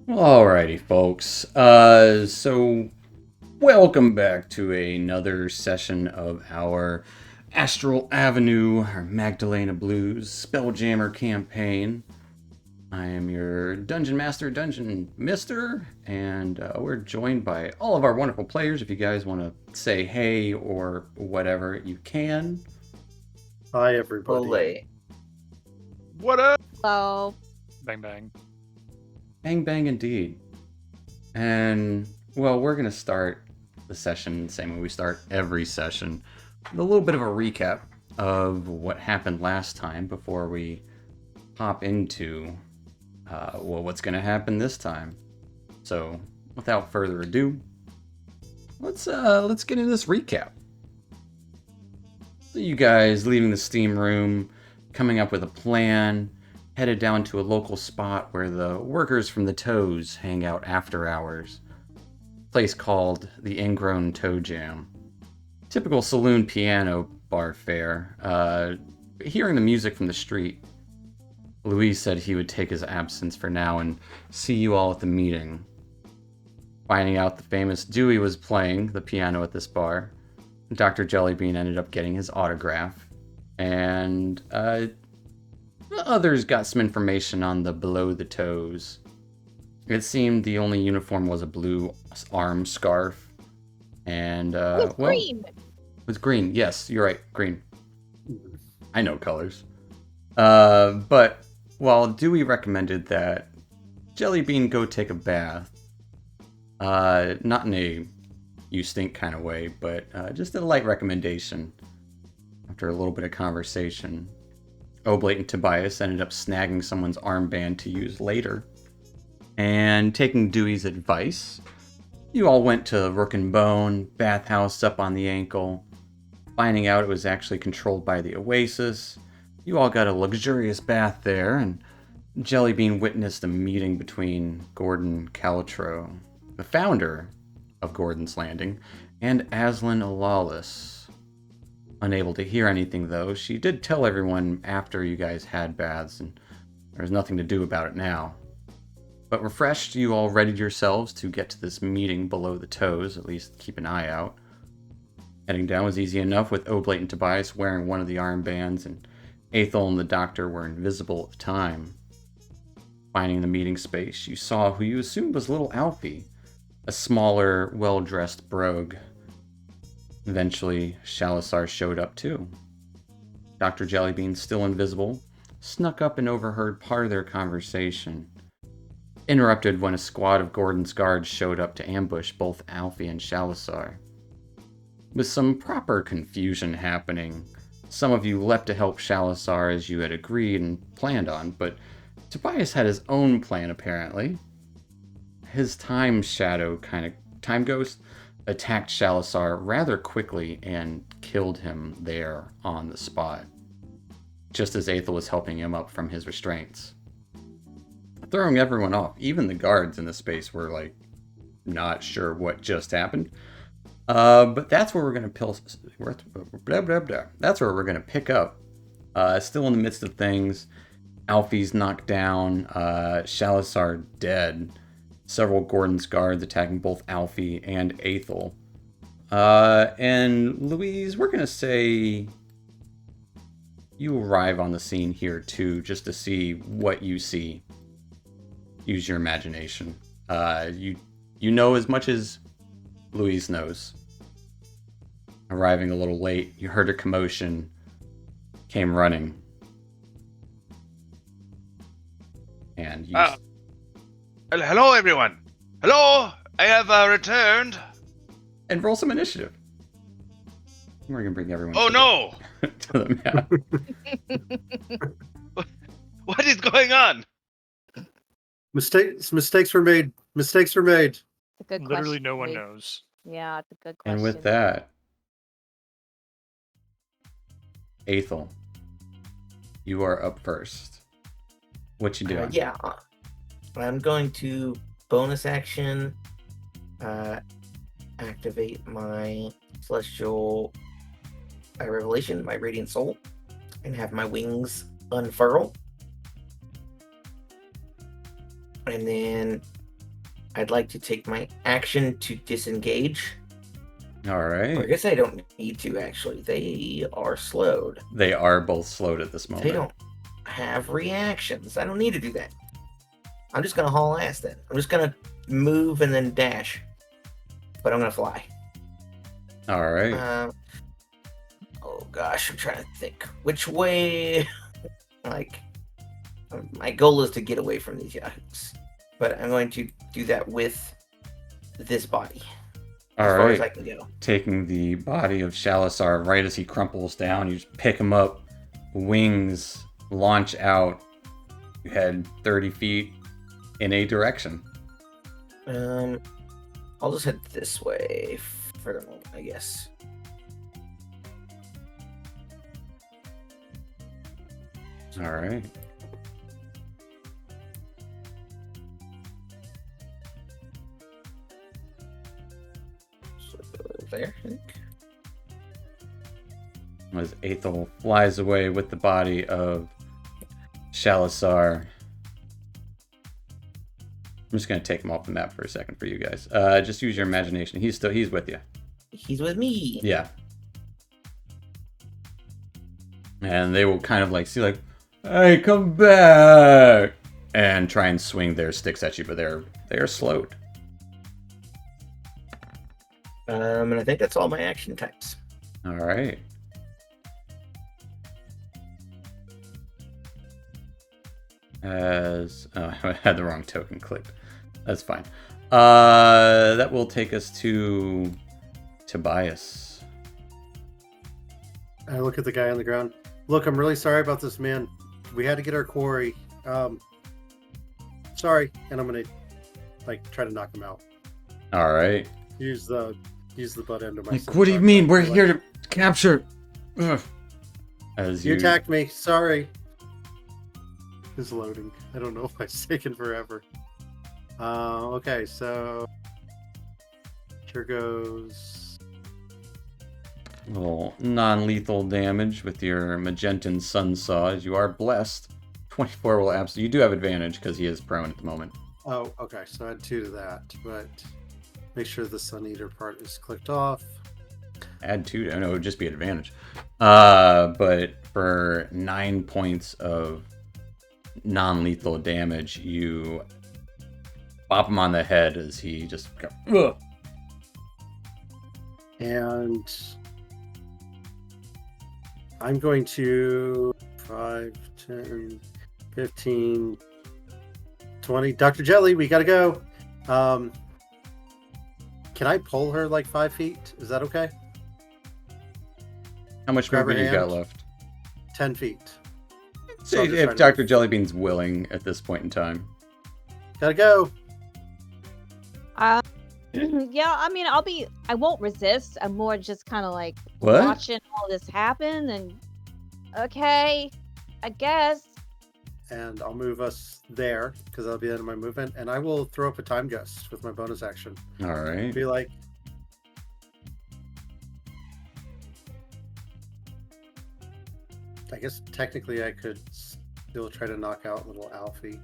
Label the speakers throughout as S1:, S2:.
S1: Alrighty, folks. So welcome back to another session of our Astral Avenue, or Magdalena Blues Spelljammer campaign. I am your Dungeon Master, Dungeon Mister, and we're joined by all of our wonderful players. If you guys want to say hey or whatever, you can.
S2: Hi, everybody.
S3: Ole.
S4: What up?
S5: Hello.
S4: Bang bang.
S1: Bang bang indeed. And, well, we're going to start the session the same way we start every session, with a little bit of a recap of what happened last time before we hop into, what's going to happen this time. So, without further ado, let's get into this recap. So you guys leaving the steam room, coming up with a plan, headed down to a local spot where the workers from the Toes hang out after hours. A place called the Ingrown Toe Jam. Typical saloon piano bar fare. Hearing the music from the street, Louise said he would take his absence for now and see you all at the meeting. Finding out the famous Dewey was playing the piano at this bar, Dr. Jellybean ended up getting his autograph, and others got some information on the Below the Toes. It seemed the only uniform was a blue arm scarf. And,
S5: Green.
S1: It was green. Yes, you're right. Green. I know colors. But, while Dewey recommended that Jellybean go take a bath, not in a you stink kind of way, but just a light recommendation. After a little bit of conversation, Oblate and Tobias ended up snagging someone's armband to use later. And taking Dewey's advice, you all went to Rook and Bone, bathhouse up on the ankle. Finding out it was actually controlled by the Oasis, you all got a luxurious bath there, and Jellybean witnessed a meeting between Gordon Calitro, the founder of Gordon's Landing, and Aslan Lawless. Unable to hear anything, though, she did tell everyone after you guys had baths, and there's nothing to do about it now. But refreshed, you all readied yourselves to get to this meeting Below the Toes, at least keep an eye out. Heading down was easy enough, with Oblate and Tobias wearing one of the armbands, and Aethel and the Doctor were invisible at the time. Finding the meeting space, you saw who you assumed was little Alfie, a smaller, well-dressed brogue. Eventually, Shalasar showed up too. Dr. Jellybean, still invisible, snuck up and overheard part of their conversation. Interrupted when a squad of Gordon's guards showed up to ambush both Alfie and Shalasar. With some proper confusion happening, some of you leapt to help Shalasar as you had agreed and planned on, but Tobias had his own plan apparently. His time ghost, attacked Shalasar rather quickly and killed him there on the spot, just as Aethel was helping him up from his restraints. Throwing everyone off, even the guards in the space were not sure what just happened. But that's where we're gonna That's where we're gonna pick up. Still in the midst of things, Alfie's knocked down, Shalasar dead. Several Gordon's guards attacking both Alfie and Aethel. And Louise, we're going to say you arrive on the scene here too, just to see what you see. Use your imagination. You know as much as Louise knows. Arriving a little late, you heard a commotion, came running. And you...
S4: Hello, everyone. Hello, I have returned.
S1: And roll some initiative. We're gonna bring everyone.
S3: Oh no!
S1: To the map.
S3: What is going on?
S2: Mistakes were made. Mistakes were made.
S5: It's a good
S4: Literally
S5: question,
S4: no one
S5: Lee.
S4: knows.
S5: Yeah, it's a good question.
S1: And with that, Aethel, you are up first. What you doing?
S6: Yeah, I'm going to bonus action activate my celestial revelation, my radiant soul, and have my wings unfurl. And then I'd like to take my action to disengage.
S1: All
S6: Or I
S1: right.
S6: guess I don't need to, actually. They are slowed.
S1: They are both slowed at this moment.
S6: They don't have reactions. I don't need to do that. I'm just going to haul ass then. I'm just going to move and then dash. But I'm going to fly.
S1: All right.
S6: Oh gosh, I'm trying to think. Which way... Like... my goal is to get away from these yahoos. But I'm going to do that with this body.
S1: All
S6: as far as I
S1: right.
S6: can go.
S1: Taking the body of Shalasar right as he crumples down, you just pick him up. Wings launch out. You head 30 feet in a direction.
S6: I'll just head this way for the moment, I guess.
S1: All right.
S6: So there, I think.
S1: As Aethel flies away with the body of Shalasar. I'm just gonna take him off the map for a second for you guys. Just use your imagination. He's with you.
S6: He's with me.
S1: Yeah. And they will kind of like see like, hey, come back, and try and swing their sticks at you, but they are slowed.
S6: And I think that's all my action types.
S1: All right. As I had the wrong token clicked. That's fine. That will take us to Tobias.
S2: I look at the guy on the ground. Look, I'm really sorry about this, man. We had to get our quarry. Sorry, and I'm gonna try to knock him out.
S1: All right.
S2: Use the butt end of my.
S1: Like, what do you
S2: scimitar.
S1: mean? We're here to capture. Ugh. As
S2: You attacked me. Sorry. It's loading. I don't know why it's taking forever. Okay, so here goes.
S1: little non-lethal damage with your Magentan Sun Saw, as you are blessed. 24 will absolutely. You do have advantage because he is prone at the moment.
S2: Oh, okay. So add 2 to that, but make sure the Sun Eater part is clicked off.
S1: Add 2. No, it would just be advantage. But for 9 points of non-lethal damage, you bop him on the head as he just. Ugh.
S2: And I'm going to 5, 10, 15, 20. Dr. Jelly, we gotta go. Can I pull her like 5 feet? Is that okay?
S1: How much
S2: Grab her
S1: movement you got
S2: hand.
S1: left?
S2: 10 feet.
S1: See
S2: I'm just
S1: if
S2: trying
S1: Dr. Jellybean's willing at this point in time.
S2: Gotta go.
S5: Yeah, I mean, I won't resist. I'm more just kind of like
S1: What?
S5: watching all this happen and okay, I guess.
S2: And I'll move us there because that'll be the end of my movement. And I will throw up a time gust with my bonus action.
S1: All right.
S2: Be like, I guess technically I could still try to knock out little Alfie.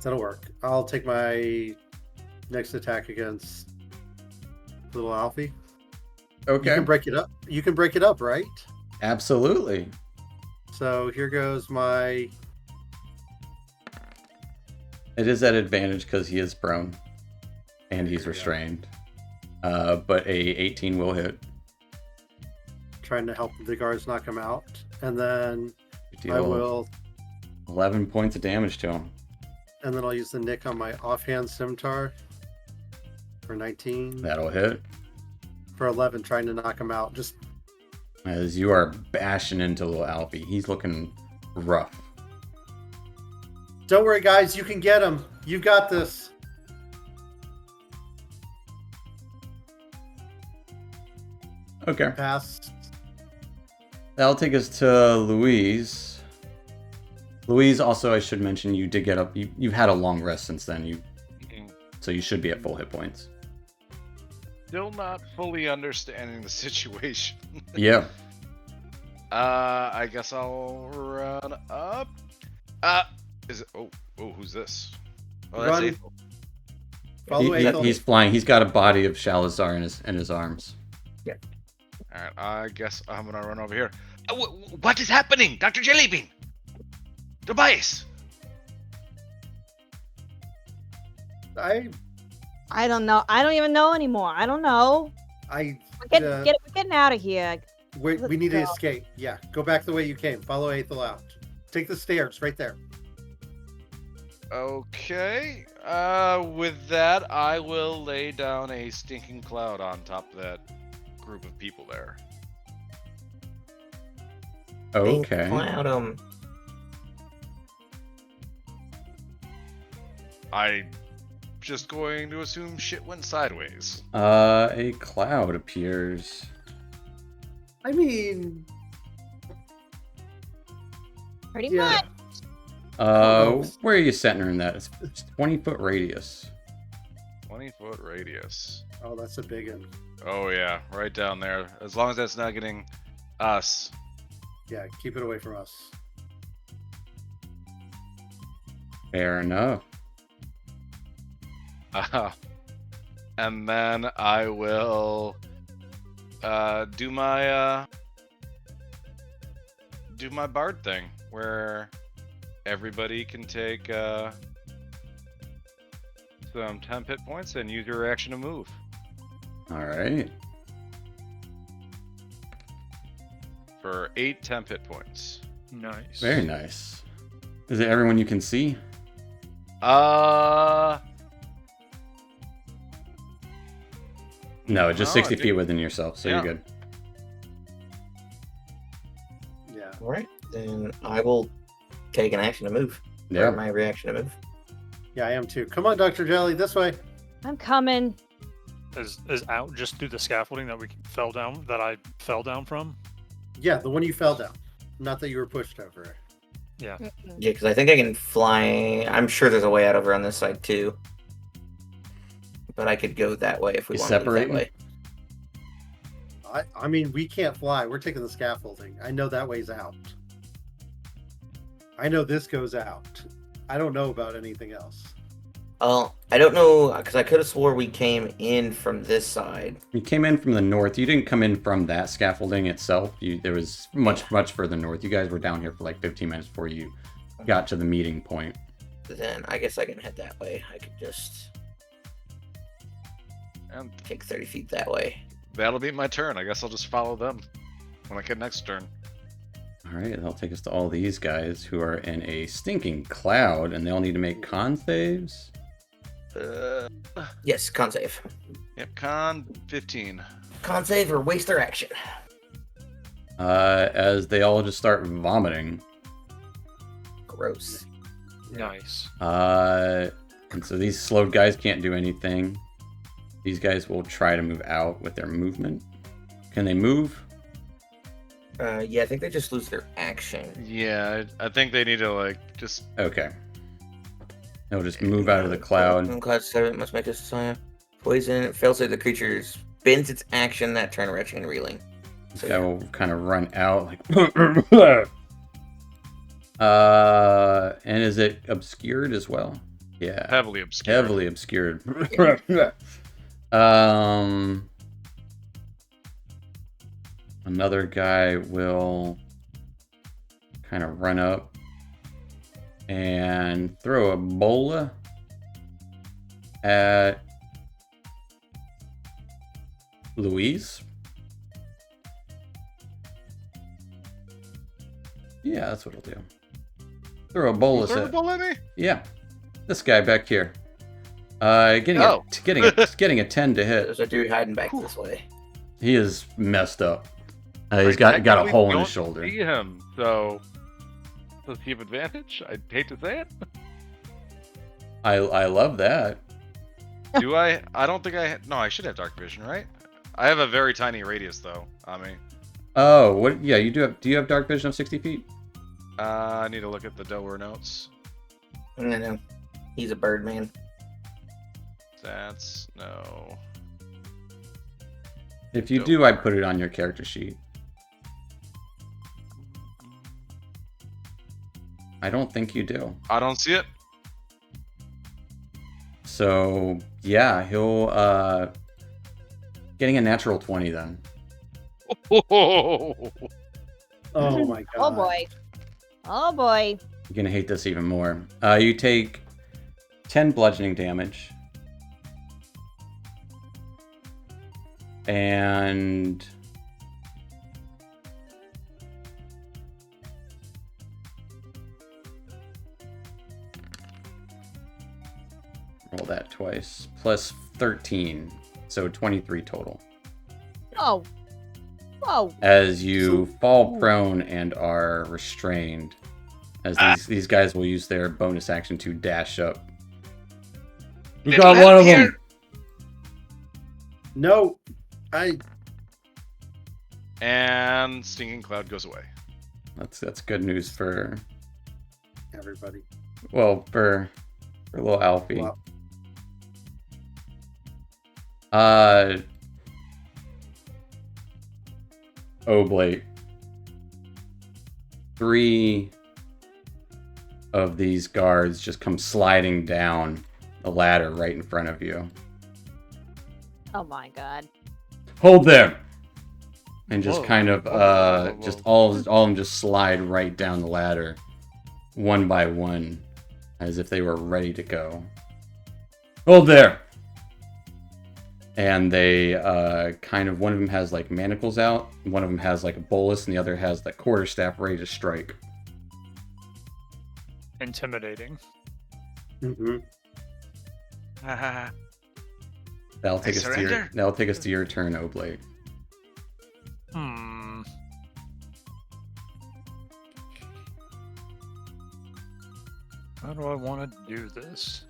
S2: That'll work. I'll take my next attack against little Alfie.
S1: Okay.
S2: You can break it up. You can break it up, right?
S1: Absolutely.
S2: So here goes my.
S1: It is at advantage because he is prone and he's restrained. But a 18 will hit.
S2: Trying to help the guards knock him out. And then
S1: You
S2: I
S1: deal
S2: will.
S1: 11 points of damage to him.
S2: And then I'll use the nick on my offhand scimitar for 19.
S1: That'll hit.
S2: For 11, trying to knock him out. Just
S1: as you are bashing into little Alfie. He's looking rough.
S2: Don't worry, guys. You can get him. You got this.
S1: Okay.
S2: Pass.
S1: That'll take us to Louise. Louise, also, I should mention, you did get up. You've had a long rest since then. So you should be at full hit points.
S3: Still not fully understanding the situation.
S1: Yeah.
S3: I guess I'll run up. Is it? Oh, who's this? Oh, that's
S2: Run.
S3: Aethel.
S2: Follow Aethel.
S1: He's flying. He's got a body of Shalazar in his arms.
S3: All right, I guess I'm gonna run over here. What is happening, Dr. Jellybean? Tobias.
S5: I don't know. I don't even know anymore. I don't know. We're getting out of here.
S2: We need to
S5: go.
S2: escape. Yeah, go back the way you came. Follow Aethel out. Take the stairs right there.
S3: Okay. With that, I will lay down a stinking cloud on top of that group of people there.
S1: Okay.
S6: Cloud,
S3: I just going to assume shit went sideways.
S1: A cloud appears.
S2: I mean,
S5: Pretty
S2: yeah.
S5: much.
S1: Where are you setting her in that? It's 20-foot radius.
S3: 20-foot radius.
S2: Oh, that's a big one.
S3: Oh yeah, right down there. As long as that's not getting us.
S2: Yeah, keep it away from us.
S1: Fair enough.
S3: And then I will do my bard thing where everybody can take some temp hit points and use your reaction to move.
S1: All right.
S3: For 8 temp hit points.
S4: Nice.
S1: Very nice. Is it everyone you can see? No, just 60 feet within yourself, so you're good.
S2: Yeah.
S6: All right, then I will take an action to move.
S1: Yeah.
S6: Or my reaction to move.
S2: Yeah, I am too. Come on, Dr. Jelly, this way.
S5: I'm coming.
S4: Is out just through the scaffolding that I fell down from?
S2: Yeah, the one you fell down. Not that you were pushed over.
S4: Yeah.
S6: Yeah, because I think I can fly. I'm sure there's a way out over on this side too. But I could go that way if we
S1: You
S6: want to go that
S1: separating?
S6: way.
S2: I mean, we can't fly. We're taking the scaffolding. I know that way's out. I know this goes out. I don't know about anything else.
S6: I don't know, because I could have swore we came in from this side.
S1: You came in from the north. You didn't come in from that scaffolding itself. There was much further north. You guys were down here for like 15 minutes before you got to the meeting point.
S6: Then I guess I can head that way. I could just
S3: And
S6: take 30 feet that way.
S3: that'll be my turn. I guess I'll just follow them when I get next turn.
S1: All right, that'll take us to all these guys who are in a stinking cloud, and they all need to make con saves.
S6: Yes, con save.
S3: Yep, con 15.
S6: Con save or waste their action.
S1: As they all just start vomiting.
S6: Gross.
S4: Nice.
S1: And so these slowed guys can't do anything. These guys will try to move out with their movement. Can they move?
S6: Yeah, I think they just lose their action.
S3: Yeah, I think they need to like just.
S1: Okay. They'll just move out of the cloud.
S6: Cloud 7 must make us poison. It fails if the creature spends its action that turn retching and reeling.
S1: This guy will kind of run out like. And is it obscured as well? Yeah.
S3: Heavily obscured.
S1: Heavily obscured. Another guy will kind of run up and throw a bola at Louise. Yeah, that's what he'll do. Throw a bolus at. Yeah, this guy back here. Getting a 10 to hit.
S6: There's a dude hiding back this way.
S1: He is messed up. He's got a
S7: technically
S1: hole in
S7: don't
S1: his shoulder.
S7: See him, so does he have advantage? I'd hate to say it.
S1: I love that.
S3: Do I? I don't think I. No, I should have dark vision, right? I have a very tiny radius though. I mean,
S1: Oh, what? Yeah, you do have. Do you have dark vision of 60 feet?
S3: I need to look at the Delaware notes.
S6: I know. He's a bird man.
S3: That's no.
S1: If you do, I'd put it on your character sheet. I don't think you do.
S3: I don't see it.
S1: So yeah, he'll getting a natural 20 then.
S2: Oh my god.
S5: Oh boy. Oh boy.
S1: You're gonna hate this even more. You take 10 bludgeoning damage. And roll that twice. Plus 13. So 23 total.
S5: Oh. Whoa.
S1: As you fall prone and are restrained. As these guys will use their bonus action to dash up. You got one of them!
S2: No.
S3: And Stinging Cloud goes away.
S1: That's good news for
S2: Everybody.
S1: well for little Alfie.
S2: Wow.
S1: Oblate. 3 of these guards just come sliding down the ladder right in front of you.
S5: Oh my god.
S1: Hold there! And just
S4: Whoa.
S1: kind of,
S4: Whoa.
S1: just all of them just slide right down the ladder, one by one, as if they were ready to go. Hold there! And they, kind of, one of them has, like, manacles out, one of them has, like, a bolus, and the other has that quarterstaff ready to strike.
S4: Intimidating.
S2: Mm-hmm.
S1: That'll take
S3: surrender.
S1: That'll take us to your turn, Oblate.
S4: How do I want to do this?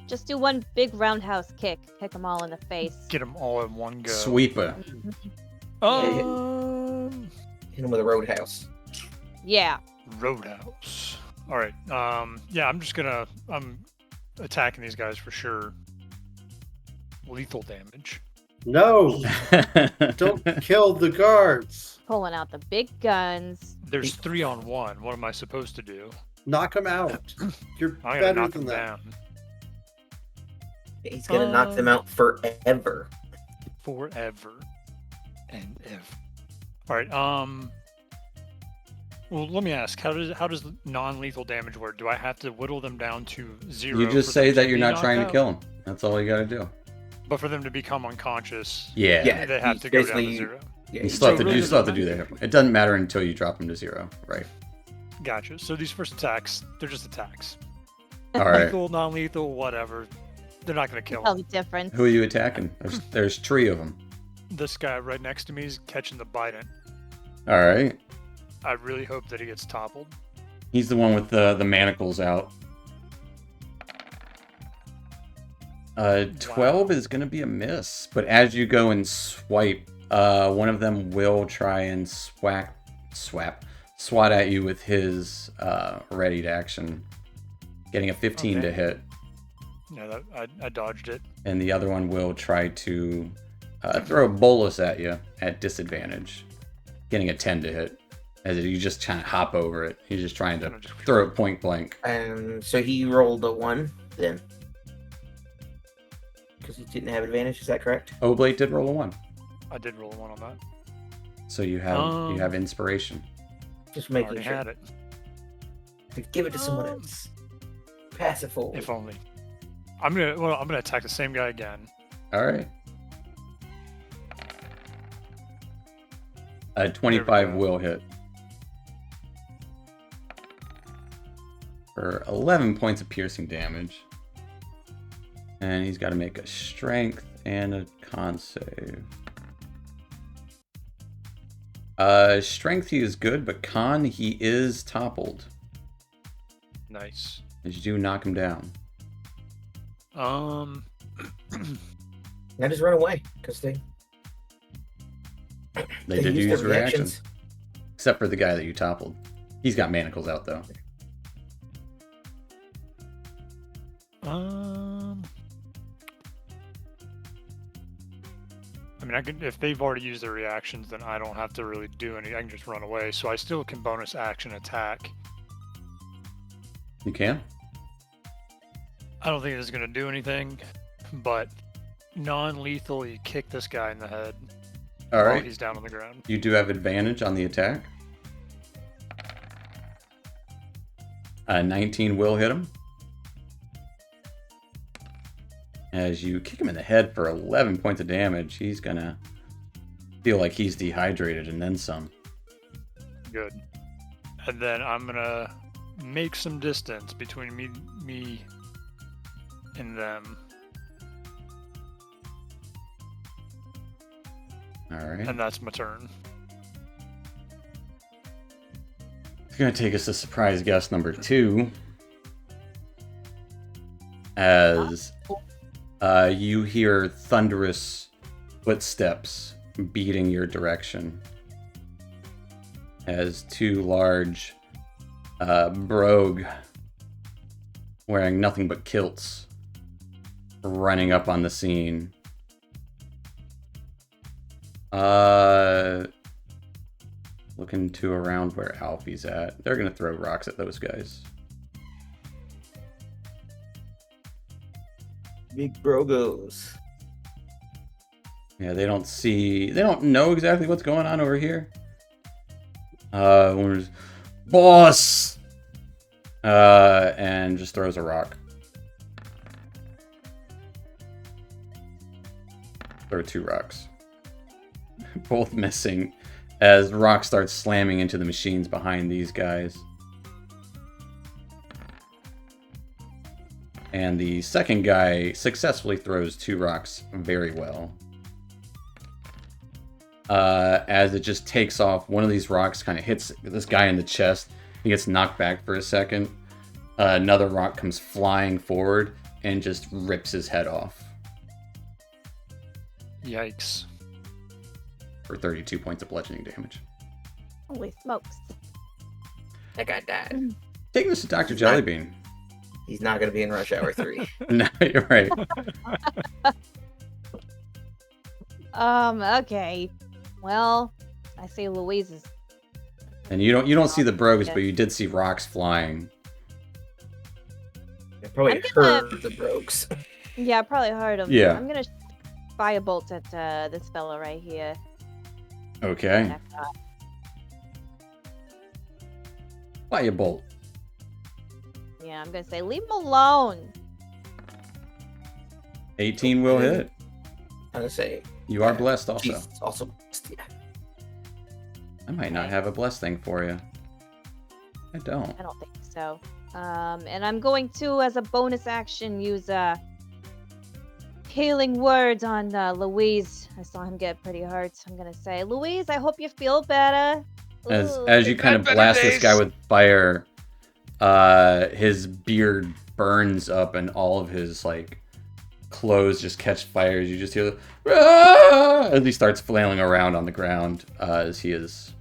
S5: Just do one big roundhouse kick. Kick them all in the face.
S4: Get them all in one go.
S1: Sweeper.
S6: Hit him with a roadhouse.
S5: Yeah.
S4: Roadhouse. All right. Yeah, I'm attacking these guys for sure. Lethal damage.
S2: No. Don't kill the guards.
S5: Pulling out the big guns.
S4: There's 3 on 1. What am I supposed to do?
S2: Knock them out. You're
S4: I'm gonna
S2: better
S4: knock
S2: than
S4: them
S2: that.
S4: down.
S6: He's gonna knock them out forever.
S4: Forever and ever. All right. Well, let me ask. How does non-lethal damage work? Do I have to whittle them down to 0?
S1: You just
S4: for
S1: say
S4: them
S1: that
S4: to
S1: you're
S4: be
S1: not
S4: knocked
S1: trying to
S4: out?
S1: kill him. That's all you gotta do.
S4: But for them to become unconscious,
S1: Yeah.
S4: they have to go down to 0.
S6: Yeah,
S1: You still have to,
S4: really
S1: you still have to
S4: doesn't
S1: do that. It doesn't matter until you drop them to 0, right?
S4: Gotcha. So these first attacks, they're just attacks.
S1: All right.
S4: Lethal, non-lethal, whatever. They're not going to kill
S5: Tell
S4: him.
S5: the difference.
S1: Who are you attacking? There's 3 of them.
S4: This guy right next to me is catching the Biden.
S1: All right.
S4: I really hope that he gets toppled.
S1: He's the one with the manacles out. 12 is going to be a miss, but as you go and swipe, one of them will try and swat at you with his readied action, getting a 15 to hit,
S4: Yeah, I dodged it.
S1: and the other one will try to throw a bolus at you at disadvantage, getting a 10 to hit, as you just trying to hop over it. He's just trying to throw it point blank.
S6: So he rolled a 1 then. Because he didn't have advantage, is that correct?
S1: Oblate did roll a 1,
S4: I did roll a 1 on that.
S1: so you have inspiration.
S6: Just
S4: I
S6: making
S4: already
S6: sure.
S4: had it.
S6: Give it to someone else. Pass it forward.
S4: If only. I'm gonna attack the same guy again.
S1: All right. 25
S4: go.
S1: will hit. for 11 points of piercing damage. And he's got to make a strength and a con save. Strength he is good, but con he is toppled.
S4: Nice.
S1: As you do knock him down.
S6: Now just run away, because they
S1: did
S6: use
S1: use
S6: their
S1: reactions. Except for the guy that you toppled. He's got manacles out, though.
S4: I mean, I could, if they've already used their reactions, then I don't have to really do anything. I can just run away. So I still can bonus action attack.
S1: You can?
S4: I don't think it's going to do anything, but non-lethally kick this guy in the head while
S1: Alright.
S4: he's down on the ground.
S1: You do have advantage on the attack. 19 will hit him. As you kick him in the head for 11 points of damage, he's gonna feel like he's dehydrated and then some.
S4: Good. And then I'm going to make some distance between me and them.
S1: Alright.
S4: And that's my turn.
S1: It's gonna take us to surprise guest number 2. As you hear thunderous footsteps beating your direction. As 2 large brogue wearing nothing but kilts running up on the scene. Looking to around where Alfie's at. They're gonna throw rocks at those guys.
S6: big brogos.
S1: Yeah, they don't know exactly what's going on over here. When boss! And just throws a rock. Throw 2 rocks. Both missing as rock starts slamming into the machines behind these guys. And the second guy successfully throws 2 rocks very well. As it just takes off, one of these rocks kind of hits this guy in the chest. He gets knocked back for a second. Another rock comes flying forward and just rips his head off.
S4: Yikes.
S1: For 32 points of bludgeoning damage.
S5: Holy smokes.
S6: That guy died.
S1: Take this to Dr. Jellybean.
S6: He's not going to be in Rush Hour 3.
S1: No, you're right.
S5: Okay. Well, I say Louise is...
S1: And you don't see the brogues, but you did see rocks flying.
S6: I probably heard the brogues.
S5: Yeah, I probably heard him.
S1: Yeah.
S5: I'm gonna firebolt at this fella right here.
S1: Okay.
S5: That guy.
S1: Firebolt.
S5: Yeah, I'm gonna say leave him alone.
S1: 18 will hit.
S6: I'm going to say...
S1: You are blessed also.
S6: She's also blessed, yeah.
S1: I might not have a blessed thing for you. I don't.
S5: I don't think so. And I'm going to, as a bonus action, use healing words on Louise. I saw him get pretty hurt. So I'm gonna say, Louise, I hope you feel better.
S1: As you kind of
S3: better
S1: blast this
S3: days.
S1: guy with fire, his beard burns up and all of his like clothes just catch fire. You just hear the "Ah!" as he starts flailing around on the ground as he is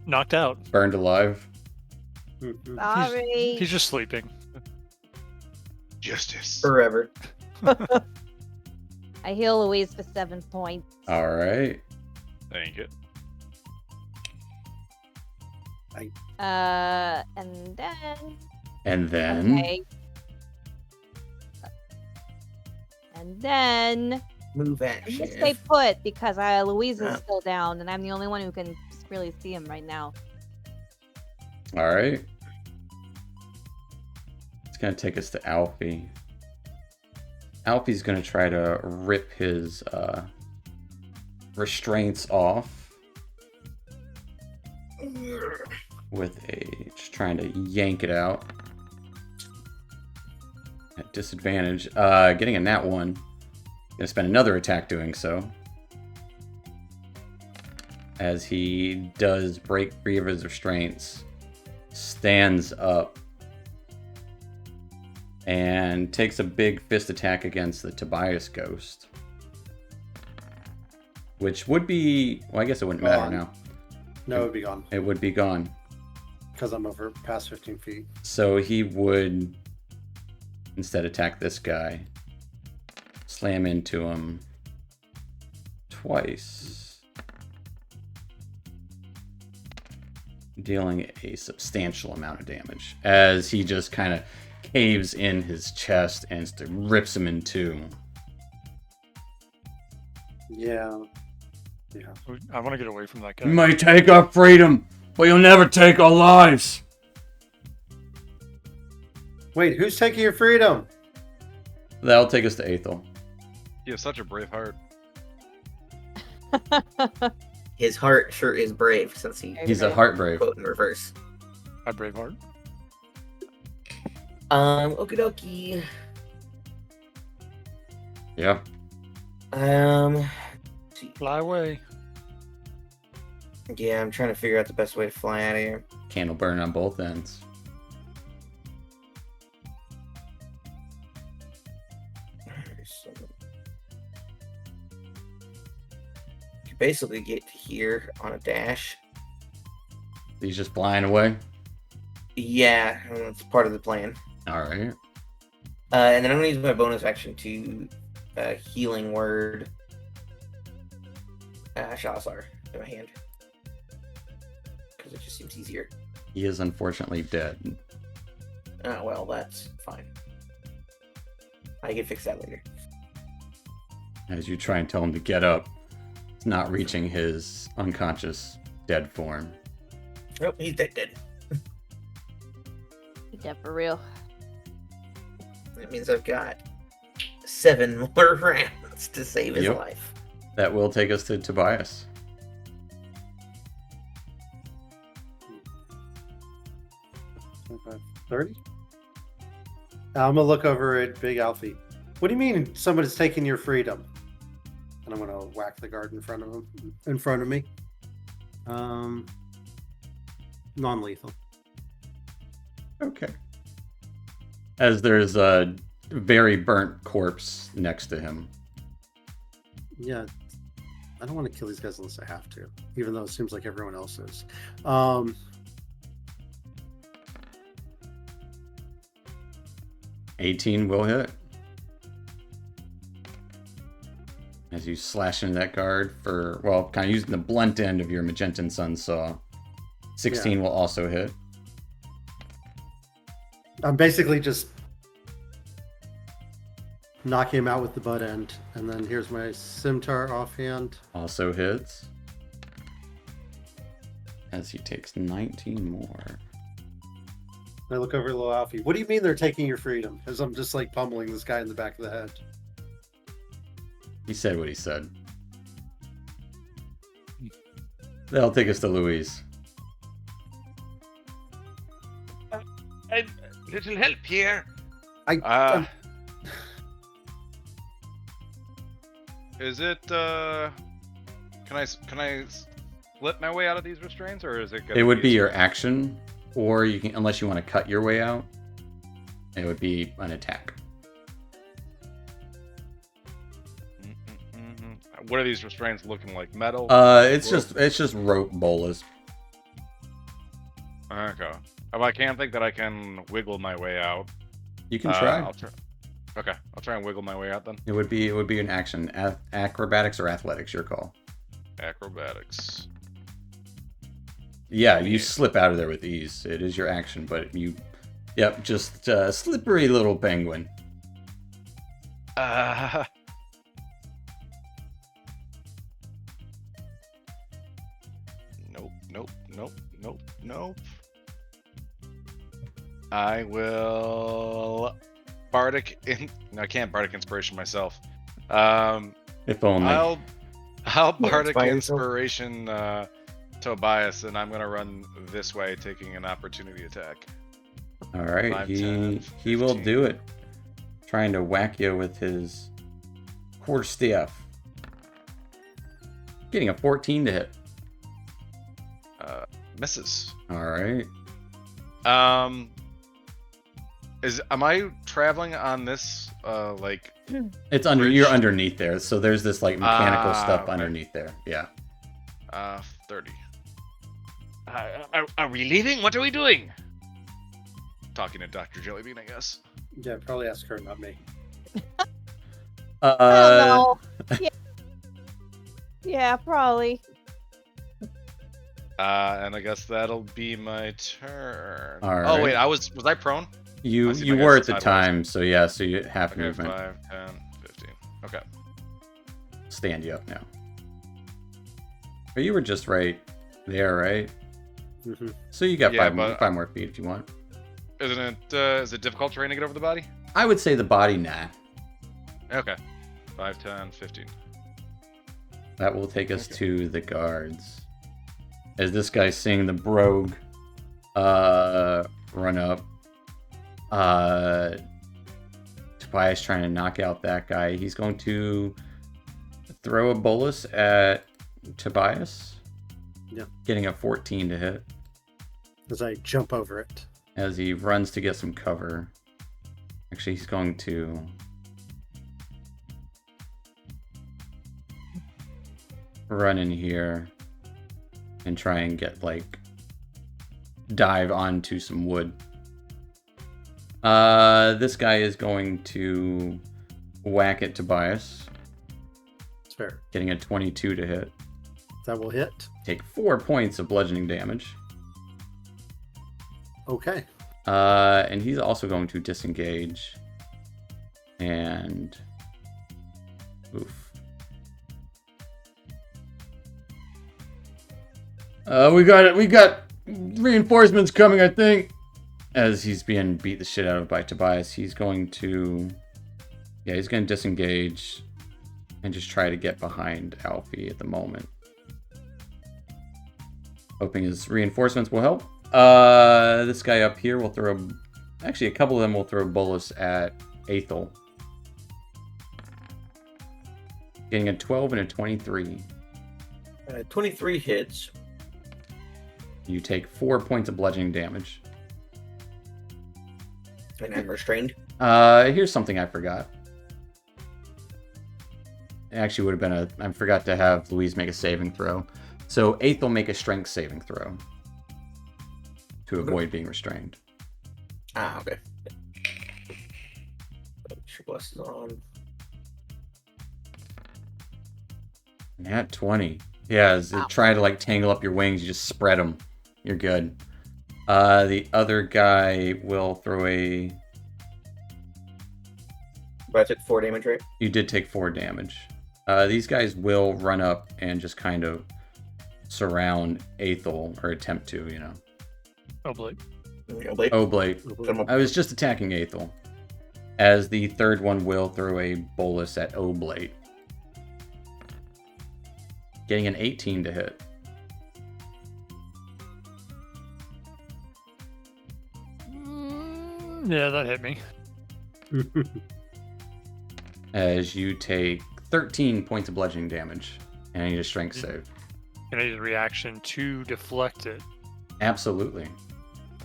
S4: Knocked out.
S1: burned alive.
S5: Sorry.
S4: He's just sleeping.
S3: Justice.
S6: Forever.
S5: I heal Louise for 7 points.
S1: All right.
S7: Thank you.
S5: And then.
S1: And then
S5: Okay. And then
S6: Move
S5: I'm
S6: action.
S5: gonna stay put because Louise is still down, and I'm the only one who can really see him right now.
S1: all right. It's gonna take us to Alfie. Alfie's gonna try to rip his restraints off with just trying to yank it out. At disadvantage. Getting a nat 1. Gonna spend another attack doing so. As he does break free of his restraints, stands up, and takes a big fist attack against the Tobias ghost. Which would be... Well, I guess it wouldn't matter now.
S2: No, it would be gone.
S1: It would be gone.
S2: Because I'm over past 15 feet.
S1: So he would instead attack this guy. Slam into him twice. Dealing a substantial amount of damage. As he just kind of caves in his chest and rips him in two.
S2: Yeah.
S4: I want to get away from that guy.
S1: You may take our freedom, but you'll never take our lives.
S2: Wait, who's taking your freedom?
S1: That'll take us to Aethel.
S3: You have such a brave heart.
S6: His heart sure is brave since
S1: He's a heart brave.
S6: quote in reverse.
S4: Hi, Braveheart.
S6: Okie dokie.
S1: Yeah.
S4: Fly away.
S6: Yeah, I'm trying to figure out the best way to fly out of here.
S1: Candle burn on both ends.
S6: So, you basically get to here on a dash.
S1: He's just flying away.
S6: Yeah, that's part of the plan.
S1: Alright.
S6: And then I'm gonna use my bonus action to healing word Shasar in my hand. Because it just seems easier.
S1: He is unfortunately dead.
S6: Oh, well, that's fine. I can fix that later.
S1: As you try and tell him to get up, it's not reaching his unconscious dead form.
S6: Oh, he's dead.
S5: Yeah, for real.
S6: That means I've got 7 more rounds to save his
S1: Yep.
S6: life.
S1: That will take us to Tobias.
S2: Okay, 30? I'm gonna look over at Big Alfie. What do you mean somebody's taking your freedom? And I'm gonna whack the guard in front of him. In front of me. Non-lethal.
S1: Okay. As there's a very burnt corpse next to him.
S2: Yeah, I don't want to kill these guys unless I have to, even though it seems like everyone else is.
S1: 18 will hit. As you slash into that guard for, well, kind of using the blunt end of your Magentan Sun Saw. 16 will also hit.
S2: I'm basically just knocking him out with the butt end, and then here's my scimitar offhand.
S1: Also hits. As he takes 19 more.
S2: I look over at little Alfie. What do you mean they're taking your freedom? As I'm just like pummeling this guy in the back of the head.
S1: He said what he said. That'll take us to Louise.
S7: Little help here.
S3: Is it? Can I split my way out of these restraints, or is it?
S1: It would be your action, or you can, unless you want to cut your way out, it would be an attack.
S3: What are these restraints looking like? Metal?
S1: It's just rope bolas.
S3: Okay. I can't think that I can wiggle my way out.
S1: You can try.
S3: Okay, I'll try and wiggle my way out then.
S1: It would be an action. Acrobatics or athletics, your call.
S3: Acrobatics.
S1: Yeah, you slip out of there with ease. It is your action, but just slippery little penguin.
S3: Nope. I will I can't Bardic Inspiration myself.
S1: If only.
S3: I'll Bardic
S6: inspire yourself.
S3: Inspiration Tobias, and I'm gonna run this way, taking an opportunity attack.
S1: All right,
S3: 5,
S1: he
S3: 10,
S1: will
S3: 15.
S1: do it. trying to whack you with his quarterstaff. Getting a 14 to hit.
S3: Misses.
S1: All right.
S3: Am I traveling on this like?
S1: It's under.
S3: Bridge?
S1: You're underneath there, so there's this like mechanical stuff
S3: okay.
S1: underneath there. Yeah.
S3: 30.
S7: Are we leaving? What are we doing?
S3: Talking to Dr. Jellybean, I guess.
S2: Yeah, probably ask her, not me.
S5: I don't know. Yeah, probably.
S3: And I guess that'll be my turn.
S1: All
S3: Oh
S1: right.
S3: wait, was I prone?
S1: You
S3: I see
S1: you
S3: my
S1: were
S3: guys
S1: at the
S3: sideways.
S1: time, so yeah, so you half
S3: Okay,
S1: movement.
S3: 5, 10, 15. Okay.
S1: Stand you up now. But you were just right there, right?
S2: Mm-hmm.
S1: So you got
S3: Yeah,
S1: five more feet if you want.
S3: Isn't it? Is it difficult terrain to get over the body?
S1: I would say the body, nah.
S3: Okay. 5, 10, 15.
S1: That will take us to the guards. As this guy's seeing the brogue run up. Tobias trying to knock out that guy. He's going to throw a bolus at Tobias.
S2: Yeah.
S1: Getting a 14 to hit.
S2: As I jump over it.
S1: As he runs to get some cover. Actually, he's going to... run in here and try and get, like, dive onto some wood. This guy is going to whack at Tobias.
S2: It's fair.
S1: Getting a 22 to hit.
S2: That will hit.
S1: Take 4 points of bludgeoning damage.
S2: Okay.
S1: And he's also going to disengage. And... oof. We got reinforcements coming, I think. As he's being beat the shit out of by Tobias, he's going to... yeah, he's going to disengage and just try to get behind Alfie at the moment. Hoping his reinforcements will help. This guy up here will throw... actually, a couple of them will throw bullets at Aethel. Getting a 12 and a 23.
S6: 23 hits.
S1: You take 4 points of bludgeoning damage.
S6: And I'm restrained.
S1: Here's something I forgot. It actually would have been I forgot to have Louise make a saving throw. So Aethel make a strength saving throw. To avoid being restrained.
S6: Ah, okay. Your bless is on.
S1: Nat 20. Yeah, as it trying to like tangle up your wings, you just spread them. You're good. The other guy will throw a...
S6: But I took 4 damage, right?
S1: You did take 4 damage. These guys will run up and just kind of surround Aethel, or attempt to, you know.
S4: Oblate.
S1: Oblate. I was just attacking Aethel. As the third one will throw a bolus at Oblate. Getting an 18 to hit.
S4: Yeah, that hit me.
S1: As you take 13 points of bludgeoning damage. And I need a strength save.
S4: Can I use a reaction to deflect it?
S1: Absolutely.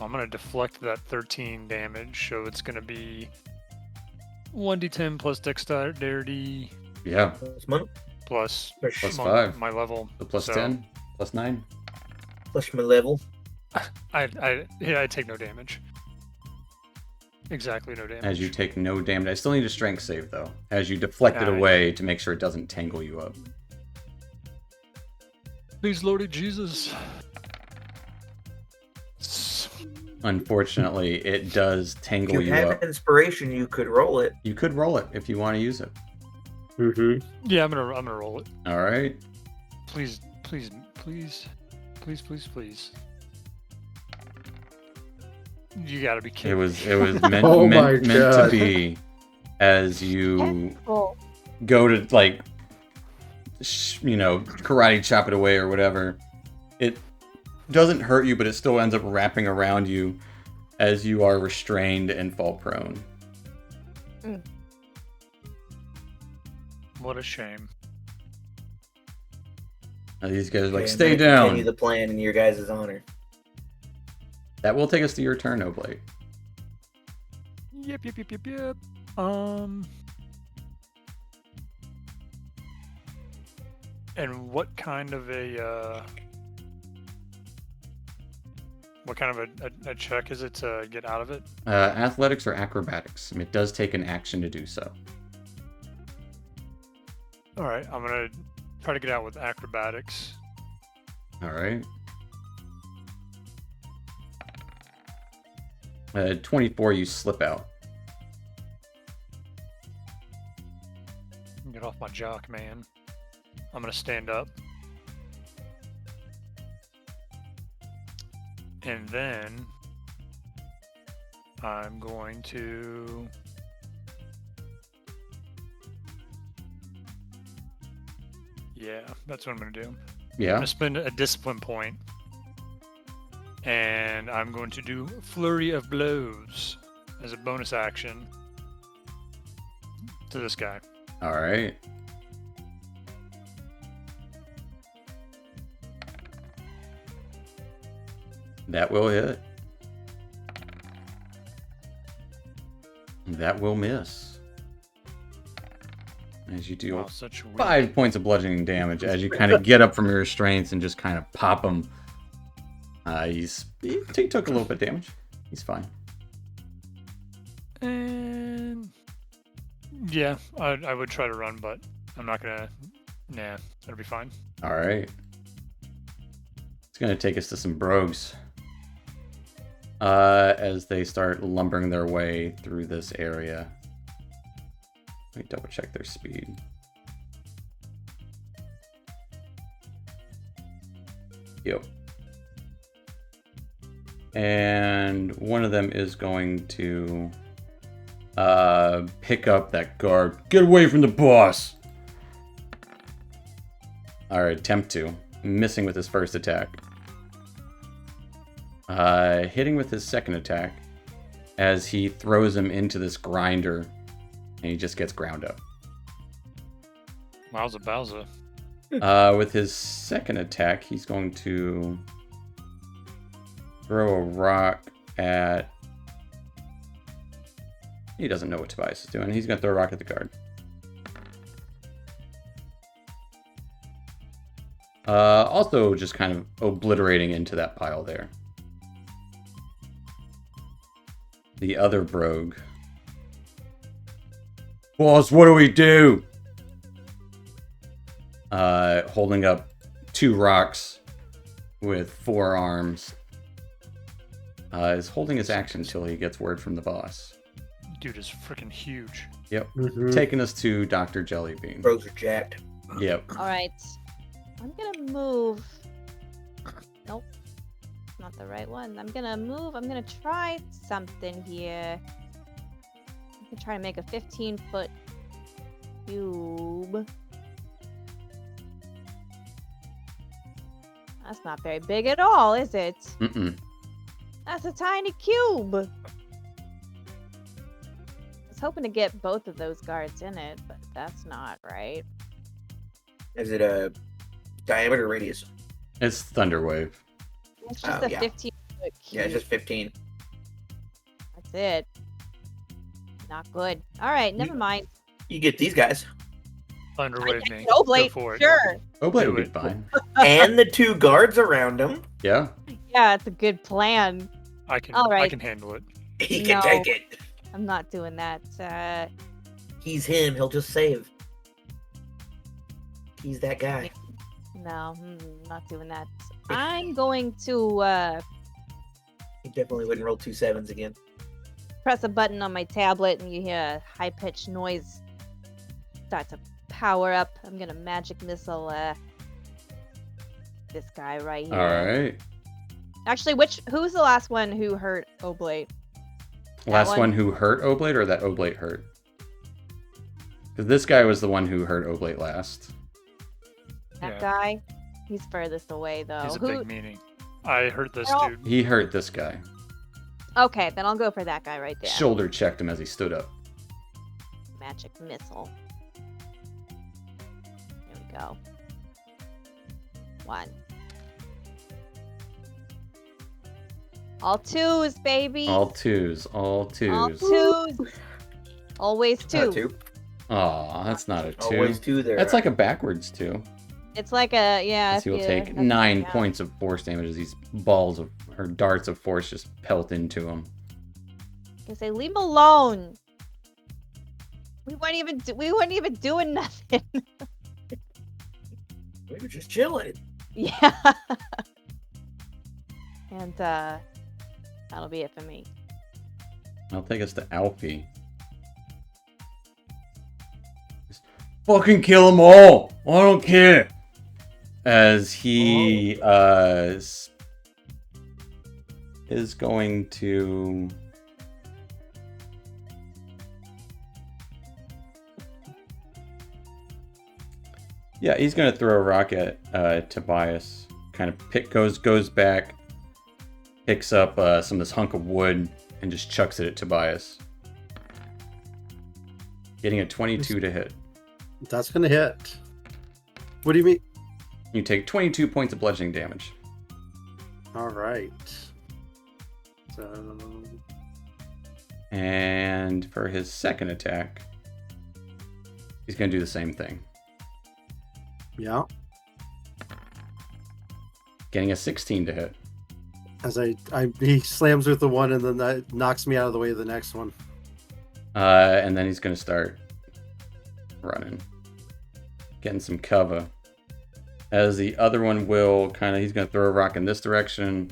S4: I'm going to deflect that 13 damage, so it's going to be 1d10 plus dexterity
S1: Yeah.
S6: Plus
S1: Plus 5.
S4: my level.
S1: So plus
S4: So
S1: 10. Plus 9.
S6: plus my level.
S4: I take no damage. Exactly no damage.
S1: As you take no damage. I still need a strength save, though. As you deflect it
S4: Alright.
S1: away to make sure it doesn't tangle you up.
S4: Please, Lordy Jesus.
S1: Unfortunately, it does
S6: If
S1: tangle
S6: you
S1: you
S6: have
S1: up.
S6: inspiration, you could roll it.
S1: You could roll it if you want to use it.
S2: Mm-hmm.
S4: Yeah, I'm gonna roll it.
S1: All right.
S4: Please, please, please, please, please, please. You gotta be
S1: It
S4: kidding.
S1: was meant
S2: Oh my
S1: meant to
S2: God.
S1: be. As you
S5: Oh,
S1: go to like, karate chop it away or whatever, it doesn't hurt you, but it still ends up wrapping around you as you are restrained and fall prone.
S4: What a shame.
S1: Now these guys are like,
S6: Okay, I'm
S1: stay
S6: gonna
S1: down.
S6: Continue the plan in your guys' honor.
S1: That will take us to your turn, Oblate.
S4: Yep. And what kind of a check is it to get out of it?
S1: Athletics or acrobatics. It does take an action to do so.
S4: All right, I'm gonna try to get out with acrobatics.
S1: All right. 24, you slip out.
S4: Get off my jock, man. I'm gonna stand up. And then I'm going to that's what I'm gonna do. I'm
S1: Yeah.
S4: gonna spend a discipline point. And I'm going to do Flurry of Blows as a bonus action to this guy.
S1: All right. That will hit. That will miss. As you do
S4: Wow, such weird.
S1: 5 points of bludgeoning damage as you kind of get up from your restraints and just kind of pop him. He took a little bit of damage. He's fine.
S4: And yeah, I would try to run, but I'm not gonna. Nah, that'll be fine.
S1: All right. It's gonna take us to some brogues. As they start lumbering their way through this area. Let me double check their speed. Yep. And one of them is going to pick up that guard. Get away from the boss! Alright, attempt to. Missing with his first attack. Hitting with his second attack as he throws him into this grinder and he just gets ground up.
S4: Bowser.
S1: With his second attack, he's going to throw a rock at... He doesn't know what Tobias is doing. He's going to throw a rock at the guard. Also just kind of obliterating into that pile there. The other brogue. Boss, what do we do? Holding up 2 rocks with 4 arms. Is holding his action until he gets word from the boss.
S4: Dude is freaking huge.
S1: Yep.
S2: Mhm.
S1: Taking us to Dr. Jellybean.
S6: Bros are jacked.
S1: Yep.
S5: All right. I'm gonna move. Nope. Not the right one. I'm gonna move. I'm gonna try something here. I'm gonna try to make a 15-foot cube. That's not very big at all, is it?
S1: Mm-mm.
S5: That's a tiny cube. I was hoping to get both of those guards in it, but that's not right.
S6: Is it a diameter or radius?
S1: It's Thunderwave.
S5: It's just
S6: Oh,
S5: a
S6: yeah.
S5: 15-foot cube.
S6: Yeah, it's just 15.
S5: That's it. Not good. All right, never mind.
S6: You get these guys.
S4: Thunderwave me.
S5: No
S4: Go
S5: blade,
S4: for it.
S5: sure.
S1: Oblate
S4: Do
S1: will be
S4: it.
S1: fine.
S6: And the 2 guards around him.
S1: Yeah.
S5: Yeah, it's a good plan.
S4: I can.
S5: All right.
S4: I can handle it.
S6: He can
S5: No.
S6: take it.
S5: I'm not doing that.
S6: He's him. He'll just save. He's that guy.
S5: No, not doing that. I'm going to
S6: He definitely wouldn't roll 2 7s again.
S5: press a button on my tablet and you hear a high-pitched noise start to power up. I'm gonna magic missile this guy right here.
S1: All right.
S5: Actually, who's the last one who hurt Oblate?
S1: Last
S5: one?
S1: one who hurt Oblate or that Oblate hurt? Because this guy was the one who hurt Oblate last.
S5: That
S4: Yeah.
S5: guy? He's furthest away though.
S4: He's a
S5: Who?
S4: big meanie. I hurt this
S5: Well-
S4: dude.
S1: He hurt this guy.
S5: Okay, then I'll go for that guy right there.
S1: Shoulder checked him as he stood up.
S5: Magic missile. go. 1. All 2s, baby.
S1: All 2s. All 2s.
S5: All 2s. Always 2.
S6: Not 2.
S1: Aw, that's not a 2.
S6: Always 2 there.
S1: That's like a backwards 2.
S5: It's like a, yeah.
S1: As he will take 9 points of force damage as these balls of, or darts of force just pelt into him.
S5: I say, leave him alone. We weren't even doing nothing.
S6: We were just chilling.
S5: Yeah. And that'll be it for me.
S1: I'll take us to Alfie. Just fucking kill them all! I don't care! As he is going to... Yeah, he's going to throw a rock at Tobias. Kind of goes back, picks up some of this hunk of wood, and just chucks it at Tobias. Getting a 22 to hit.
S2: That's gonna hit. What do you mean?
S1: You take 22 points of bludgeoning damage.
S2: All right. So
S1: And for his second attack, he's going to do the same thing.
S2: yeah,
S1: Getting a 16 to hit.
S2: as he slams with the one, and then that knocks me out of the way of the next one.
S1: And then he's going to start running. Getting some cover. As the other one will he's going to throw a rock in this direction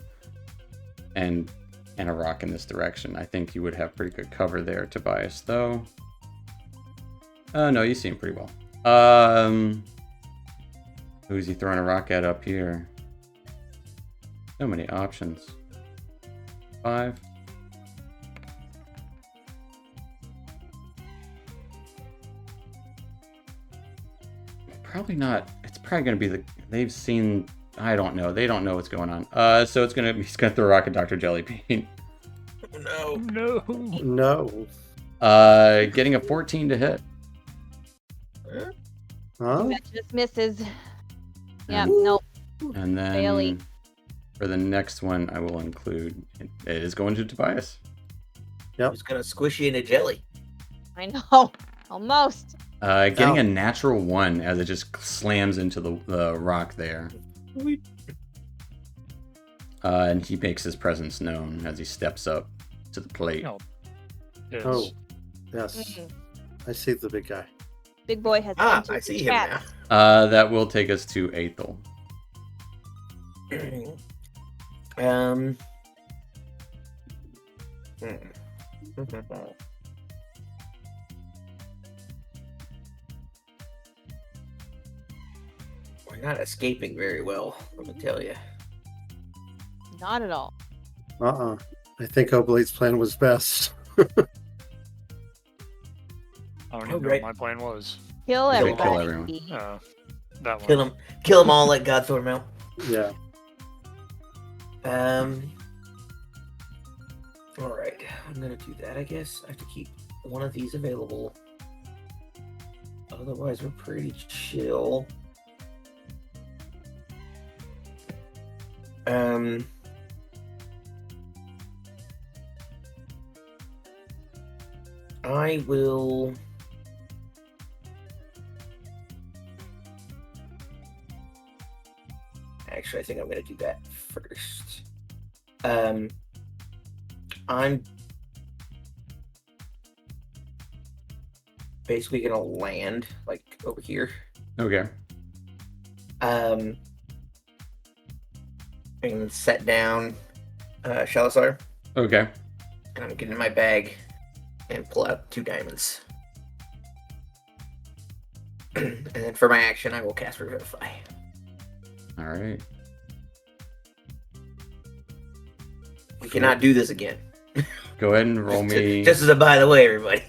S1: and a rock in this direction. I think you would have pretty good cover there, Tobias, though. No, you see him pretty well. Who's he throwing a rock at up here? So many options. 5. Probably not. It's probably going to be they've seen, I don't know. They don't know what's going on. So he's going to throw a rock at Dr. Jellybean.
S6: Oh,
S4: No.
S2: No.
S1: Getting a 14 to hit.
S2: Huh?
S5: That just misses. Yeah,
S1: And-
S5: nope.
S1: And then
S5: Bailey.
S1: for the next one, I will include, it is going to Tobias.
S6: no. Just gonna squish you in a jelly.
S5: I know. Almost.
S1: Getting
S2: Ow.
S1: a natural 1 as it just slams into the rock there. And he makes his presence known as he steps up to the plate.
S4: No. Yes.
S2: Oh, yes.
S5: Mhm.
S2: I see the big guy.
S5: Big boy has
S6: Ah,
S5: entered
S6: I
S5: the
S6: see him
S5: chat.
S1: That will take us to Aethel.
S6: now. We're not escaping very well, let me tell you.
S5: Not at all.
S2: I think Oblade's plan was best.
S4: I don't even know
S6: Alright.
S4: what my plan was.
S5: Kill
S1: Kill
S5: everybody.
S1: everyone.
S4: That one.
S6: Kill them all, let God sort them out.
S2: Yeah.
S6: Alright, I'm gonna do that, I guess. I have to keep one of these available. Otherwise, we're pretty chill. I will. Actually, I think I'm going to do that first. I'm basically going to land like over here.
S1: Okay.
S6: And set down Shalasar.
S1: Okay.
S6: And I'm getting in my bag and pull out 2 diamonds. And then for my action, I will cast Revivify.
S1: All right.
S6: We cannot do this again.
S1: Go ahead and roll me
S6: Just as a by the way, everybody.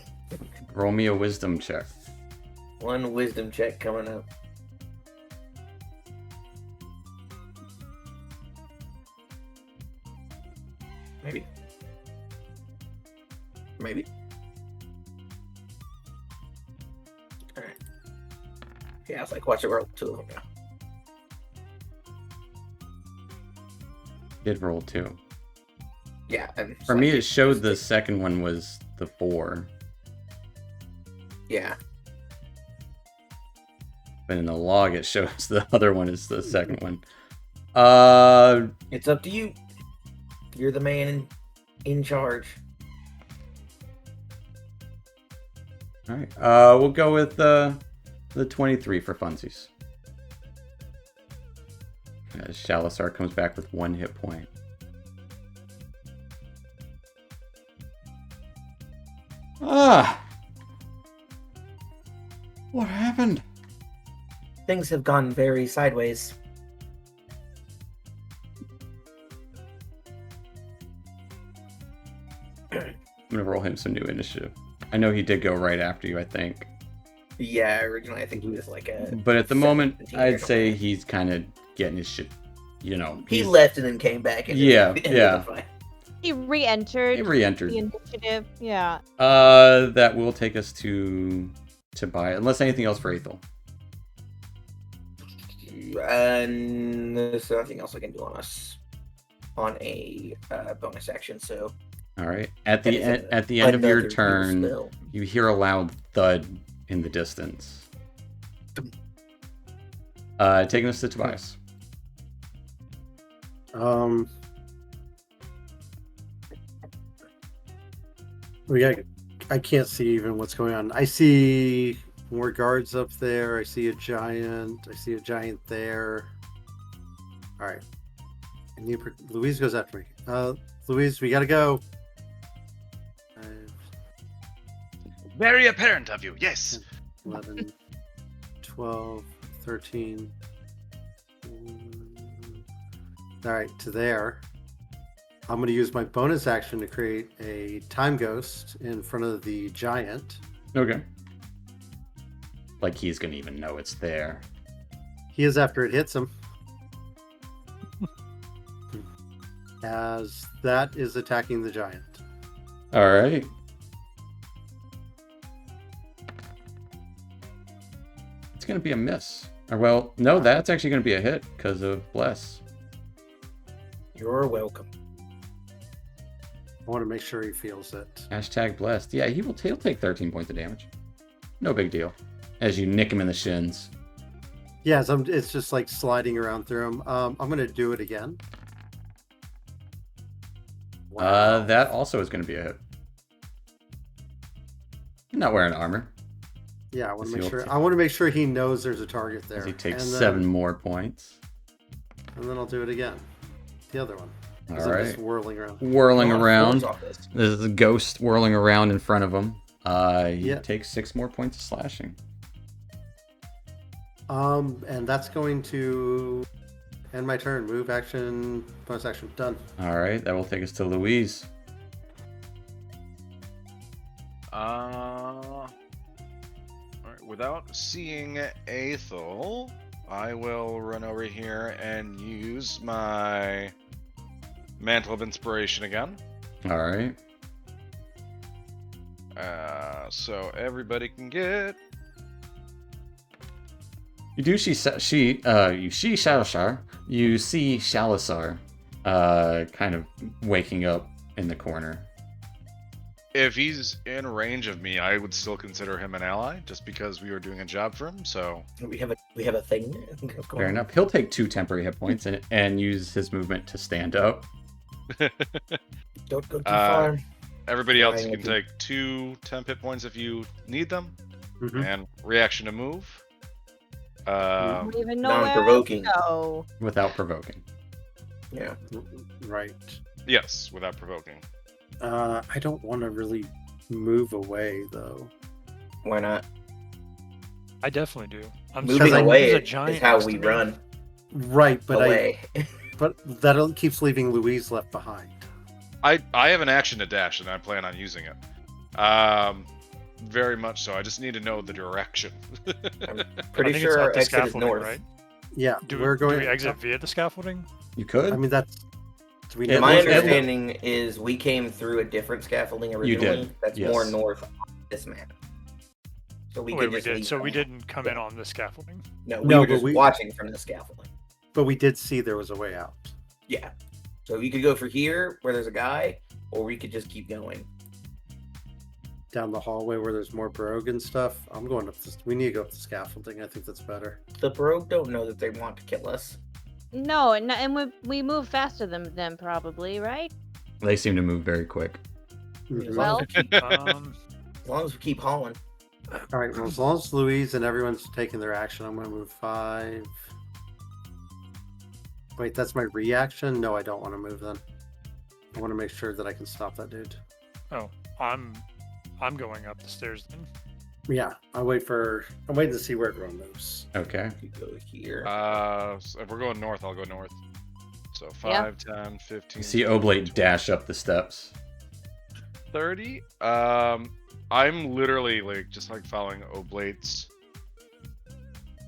S1: roll me a wisdom check.
S6: 1 wisdom check coming up. Maybe. Maybe. Alright. Yeah, I was like, watch it roll 2 of them now.
S1: Did roll 2.
S6: Yeah.
S1: For me, it showed the second one was the 4.
S6: Yeah.
S1: But in the log, it shows the other one is the second one.
S6: It's up to you. You're the man in charge.
S1: All right. We'll go with the 23 for funsies. As Shalasar comes back with 1 hit point. Ah! What happened?
S6: Things have gone very sideways.
S1: I'm gonna roll him some new initiative. I know he did go right after you, I think.
S6: Yeah, originally I think he was like a.
S1: But at the moment,
S6: 17 or
S1: I'd
S6: something.
S1: say he's kind of getting his shit, you know.
S6: He
S1: he's-
S6: left and then came back. And
S1: Yeah,
S6: ended
S1: yeah.
S6: the fight.
S5: He re-entered
S1: He re-entered.
S5: the initiative. Yeah.
S1: That will take us to Tobias, unless anything else for Aethel.
S6: And there's nothing else I can do on a bonus action. So
S1: All right. At
S6: that
S1: the
S6: is
S1: end, at the end of your
S6: another new
S1: turn,
S6: spell.
S1: you hear a loud thud in the distance. Taking us to Tobias.
S2: I can't see even what's going on. I see more guards up there. I see a giant. I see a giant there. All right. Louise goes after me. Louise, we gotta go. 5,
S3: Very apparent of you, yes.
S2: 11, 12, 13. All right, to there. I'm going to use my bonus action to create a time ghost in front of the giant.
S1: Okay. Like he's gonna even know it's there.
S2: He is after it hits him. As that is attacking the giant.
S1: All right. It's gonna be a miss. Or well, no, that's actually gonna be a hit because of bless.
S6: You're welcome.
S2: I want to make sure he feels it.
S1: Hashtag blessed. Yeah, he'll take 13 points of damage. No big deal. As you nick him in the shins.
S2: Yes, it's just like sliding around through him. I'm going to do it again.
S1: That also is going to be a hit. You're not wearing armor.
S2: Yeah, I want to make
S1: He'll
S2: sure.
S1: take-
S2: I want to make sure he knows there's a target there.
S1: As he takes
S2: And then-
S1: 7 more points.
S2: And then I'll do it again. The other one. 'Cause
S1: All
S2: I'm
S1: right.
S2: just whirling around.
S1: Whirling
S6: Going
S1: around.
S6: off this.
S1: There's a ghost whirling around in front of him. He
S2: Yeah.
S1: takes 6 more points of slashing.
S2: And that's going to end my turn. Move action, bonus action, done.
S1: All right, that will take us to Louise.
S3: Alright, without seeing Aethel, I will run over here and use my Mantle of Inspiration again.
S1: All right.
S3: So everybody can get.
S1: You do you see Shalasar. You see Shalasar, kind of waking up in the corner.
S3: If he's in range of me, I would still consider him an ally, just because we were doing a job for him. So
S6: We have a thing.
S1: Fair enough. He'll take 2 temporary hit points and use his movement to stand up.
S6: Don't go too far.
S3: everybody else
S6: Fine,
S3: can
S6: okay.
S3: take 2 temp hit points if you need them,
S2: Mhm.
S3: and reaction to move.
S5: I don't even know where
S6: Non-provoking.
S5: to go.
S1: Without provoking.
S6: Yeah.
S2: Right.
S3: Yes, without provoking.
S2: I don't want to really move away though.
S6: Why not?
S4: I definitely do. I'm
S6: Moving
S4: surprised
S6: away
S4: there's a
S6: is
S4: giant
S6: how
S4: next
S6: we
S4: to me.
S6: run
S2: Right, but
S6: away.
S2: but that keeps leaving Louise left behind.
S3: I have an action to dash, and I plan on using it. Very much so. I just need to know the direction.
S6: Pretty
S4: I think it's
S6: sure
S4: up the
S6: exit is
S4: scaffolding,
S6: north.
S4: right?
S2: Yeah,
S4: Do
S2: we're going.
S4: do we exit via the scaffolding?
S1: You could.
S2: I mean, that's. Do we
S1: Yeah,
S2: know
S6: My
S1: look at-
S6: understanding is we came through a different scaffolding originally.
S1: did,
S6: That's
S1: yes.
S6: more north on this map. So we
S4: Wait,
S6: could
S4: we
S6: just
S4: did.
S6: leave
S4: So
S6: them
S4: we
S6: there.
S4: didn't come in on the scaffolding.
S6: No, we
S2: No,
S6: were
S2: but
S6: just
S2: we-
S6: watching from the scaffolding.
S2: But we did see there was a way out.
S6: Yeah. So you could go for here where there's a guy, or we could just keep going.
S2: Down the hallway where there's more brogue and stuff. I'm going up this. We need to go up the scaffolding. I think that's better.
S6: The Brogue don't know that they want to kill us.
S5: No, and we move faster than them probably, right?
S1: They seem to move very quick.
S2: Mhm.
S5: Well,
S6: As long as we keep hauling.
S2: All right. Well, as long as Louise and everyone's taking their action, I'm going to move 5. Wait, that's my reaction? No, I don't want to move then. I want to make sure that I can stop that dude.
S4: Oh, I'm going up the stairs then.
S2: Yeah, I'm waiting to see where everyone moves.
S1: Okay.
S6: You go here.
S3: So if we're going north, I'll go north. So
S5: Yeah.
S3: 5, 10, 15.
S1: You see Oblate dash up the steps.
S3: 30. I'm literally just following Oblate's.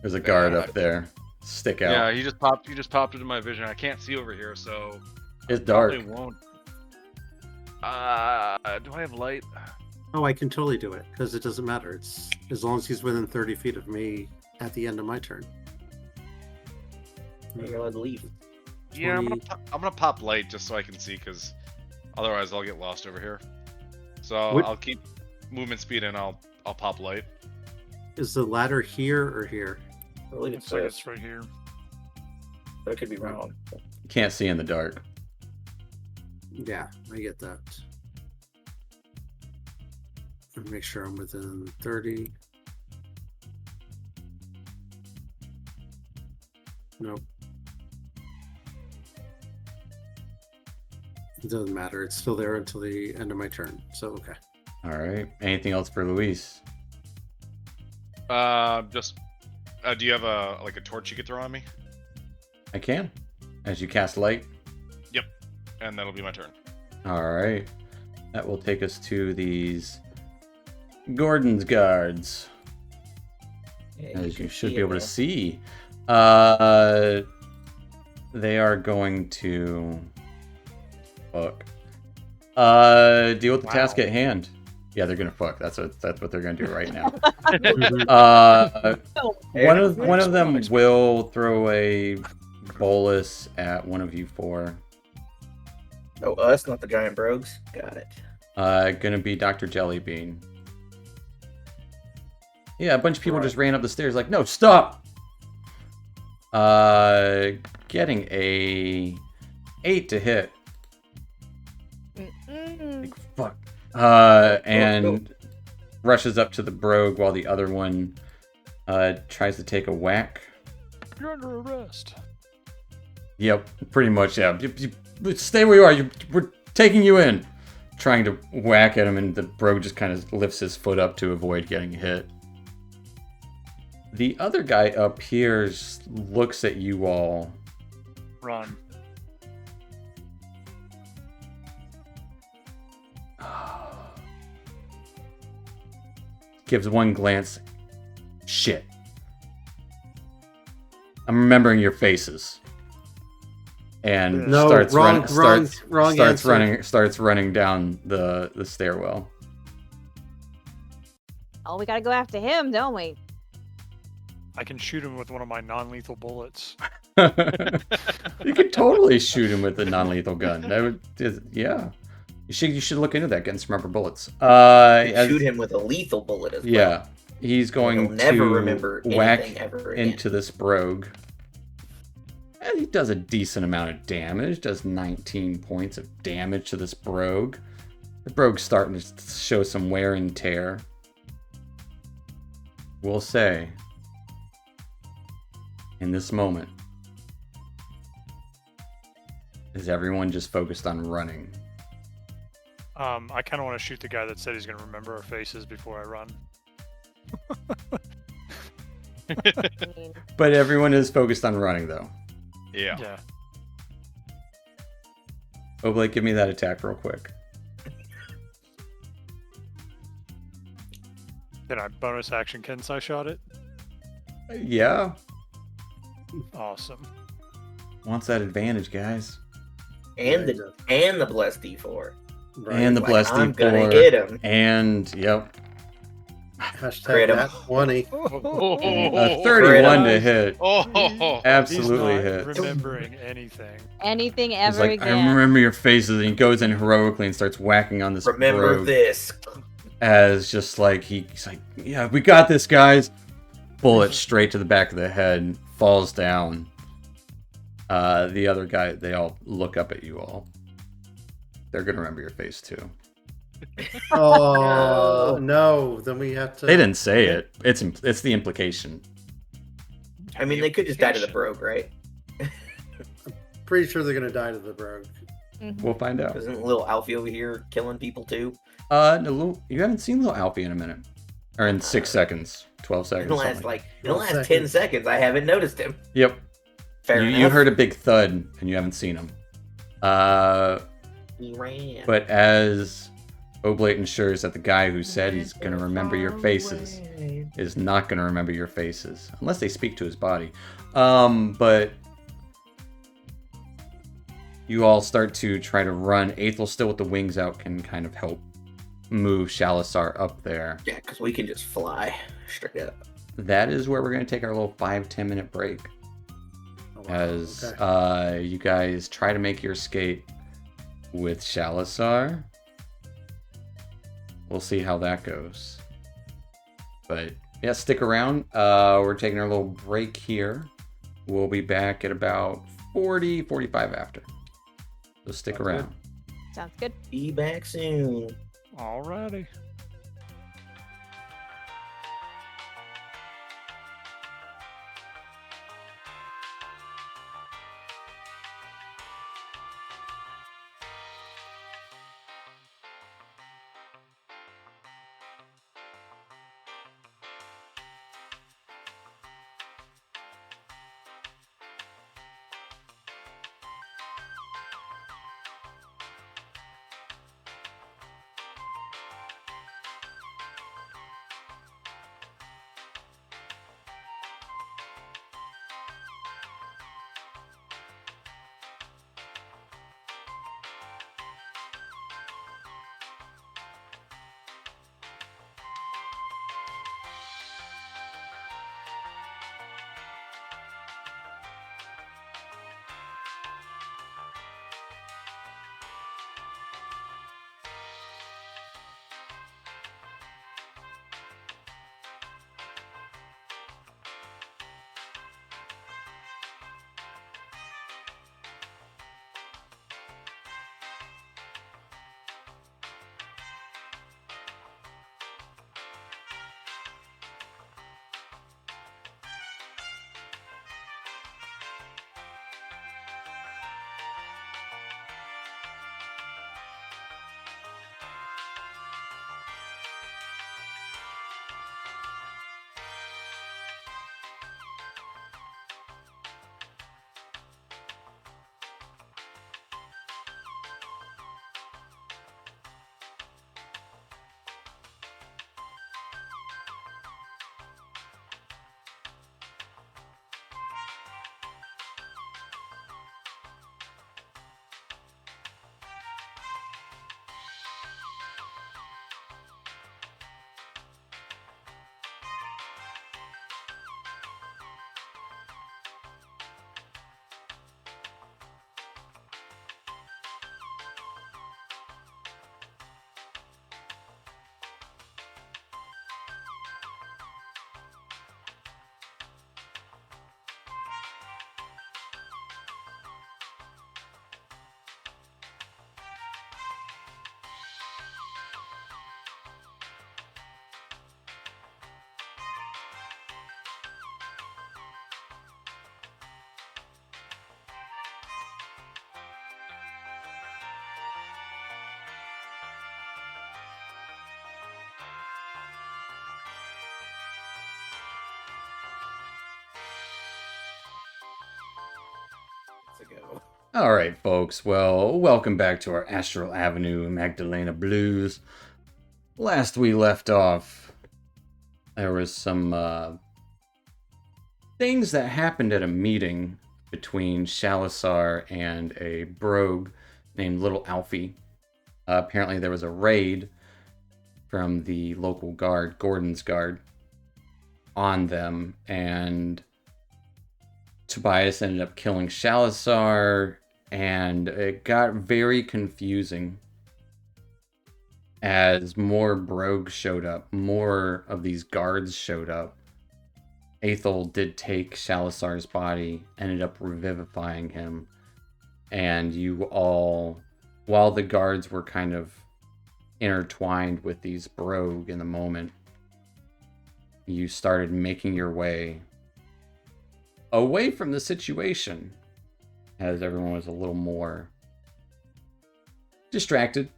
S1: There's a guard up there. Stick out.
S3: Yeah, he just popped into my vision. I can't see over here, so
S1: It's dark.
S3: probably won't. Do I have light?
S2: Oh, I can totally do it because it doesn't matter. It's as long as he's within 30 feet of me at the end of my turn.
S6: You're allowed to leave.
S3: Yeah, I'm
S2: 20.
S3: gonna pop light just so I can see, because otherwise I'll get lost over here. So
S2: What-
S3: I'll keep movement speed and I'll pop light.
S2: Is the ladder here or here?
S6: I believe
S4: Looks
S6: it's
S4: like
S6: this,
S4: it's right here.
S6: but it could be wrong.
S1: Can't see in the dark.
S2: Yeah, I get that. Make sure I'm within 30. Nope. It doesn't matter. It's still there until the end of my turn. So, okay.
S1: All right. Anything else for Luis?
S3: Do you have a torch you could throw on me?
S1: I can. As you cast light.
S3: And that'll be my turn.
S1: All right. That will take us to these Gordon's guards.
S6: Yeah,
S1: As you
S6: can
S1: should
S6: see
S1: be
S6: it
S1: able to
S6: there.
S1: see. They are going to fuck. Deal with the task
S4: Wow.
S1: at hand. Yeah, they're gonna fuck. That's what they're gonna do right now.
S6: Hey,
S1: One of them will throw a bolus at one of you four.
S6: Oh, us, not the giant brogues. Got it.
S1: Gonna be Dr. Jellybean. Yeah, a bunch of people
S6: Right.
S1: just ran up the stairs like, no, stop! Getting a 8 to hit.
S5: Mm-mm.
S1: Like, fuck. And rushes up to the brogue while the other one tries to take a whack.
S4: You're under arrest.
S1: Yep, pretty much, yeah. Stay where you are. We're taking you in. Trying to whack at him, and the brogue just kind of lifts his foot up to avoid getting hit. The other guy up here looks at you all.
S4: Run.
S1: Gives one glance. Shit. I'm remembering your faces. And
S2: No,
S1: starts
S2: wrong-
S1: running.
S2: wrong-
S1: Starts,
S2: wrong
S1: starts
S2: answer.
S1: running. Starts running down the stairwell.
S5: Oh, we gotta go after him, don't we?
S4: I can shoot him with one of my non-lethal bullets.
S1: You could totally shoot him with a non-lethal gun. That would, yeah. You should look into that. Getting some rubber bullets.
S6: Shoot him with a lethal bullet as well.
S1: Yeah, he's going
S6: He'll never
S1: to
S6: remember
S1: whack
S6: anything ever again.
S1: into this brogue. And he does a decent amount of damage. Does 19 points of damage to this brogue. The brogue's starting to show some wear and tear. We'll say, in this moment, is everyone just focused on running?
S4: I kind of want to shoot the guy that said he's going to remember our faces before I run.
S5: I mean,
S1: But everyone is focused on running, though.
S3: Yeah.
S4: Yeah.
S1: Oh, Blake, give me that attack real quick.
S4: Did I bonus action Kensai shot it?
S1: Yeah.
S4: Awesome.
S1: Wants that advantage, guys.
S6: And the blessed D4.
S2: Right.
S1: And the
S6: Like,
S1: blessed
S6: I'm gonna
S1: D4.
S6: get him.
S1: And, yep.
S6: Crit
S2: Hashtag
S6: 'em.
S2: that 20.
S1: A 31 to hit.
S3: Oh,
S1: Absolutely
S4: He's not
S1: hits.
S4: remembering anything.
S5: Anything
S1: He's
S5: ever
S1: like, I
S5: again.
S1: remember your faces, and he goes in heroically and starts whacking on this
S6: Remember
S1: rogue
S6: this.
S1: as just like he's like, yeah, we got this, guys. Bullet straight to the back of the head, falls down. The other guy, they all look up at you all. They're gonna remember your face too.
S2: Oh no! Then we have to.
S1: They didn't say it. It's the implication.
S6: I mean, they could just die to the brogue, right?
S2: Pretty sure they're gonna die to the brogue.
S5: Mhm.
S1: We'll find out.
S6: Isn't little Alfie over here killing people too?
S1: No, you haven't seen little Alfie in a minute, or in 6 seconds, 12
S6: In
S1: seconds.
S6: the last
S1: something like
S6: in the
S2: 12
S6: last 10
S2: seconds.
S6: seconds, I haven't noticed him.
S1: Yep.
S6: Fair
S1: You
S6: enough.
S1: heard a big thud, and you haven't seen him.
S6: He ran.
S1: But as Oblate ensures that the guy who said he's gonna remember your faces is not gonna remember your faces unless they speak to his body. But you all start to try to run. Aethel, still with the wings out, can kind of help move Shalasar up there.
S6: Yeah, because we can just fly straight up.
S1: That is where we're gonna take our little 5-10 minute break
S2: Oh, wow.
S1: as
S2: Okay.
S1: you guys try to make your escape with Shalasar. We'll see how that goes. But yeah, stick around. We're taking our little break here. We'll be back at about 40, 45 after. So stick
S2: Sounds
S1: around.
S5: Sounds good.
S6: Be back soon.
S4: Alrighty.
S6: Ago.
S1: All right, folks. Well, welcome back to our Astral Avenue Magdalena Blues. Last we left off, there was some things that happened at a meeting between Shalasar and a brogue named Little Alfie. Apparently there was a raid, from the local guard, Gordon's guard, on them, and Tobias ended up killing Shalasar, and it got very confusing as more brogues showed up, more of these guards showed up. Aethel did take Shalasar's body, ended up revivifying him, and you all, while the guards were kind of intertwined with these brogue in the moment, you started making your way away from the situation as everyone was a little more distracted.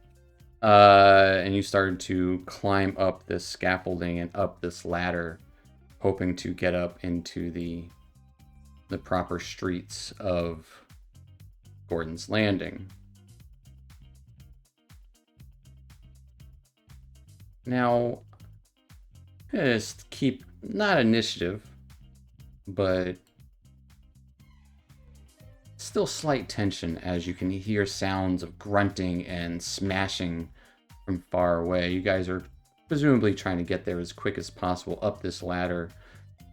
S1: And you started to climb up this scaffolding and up this ladder, hoping to get up into the proper streets of Gordon's Landing. Now, just keep, not initiative, but still slight tension as you can hear sounds of grunting and smashing from far away. You guys are presumably trying to get there as quick as possible up this ladder,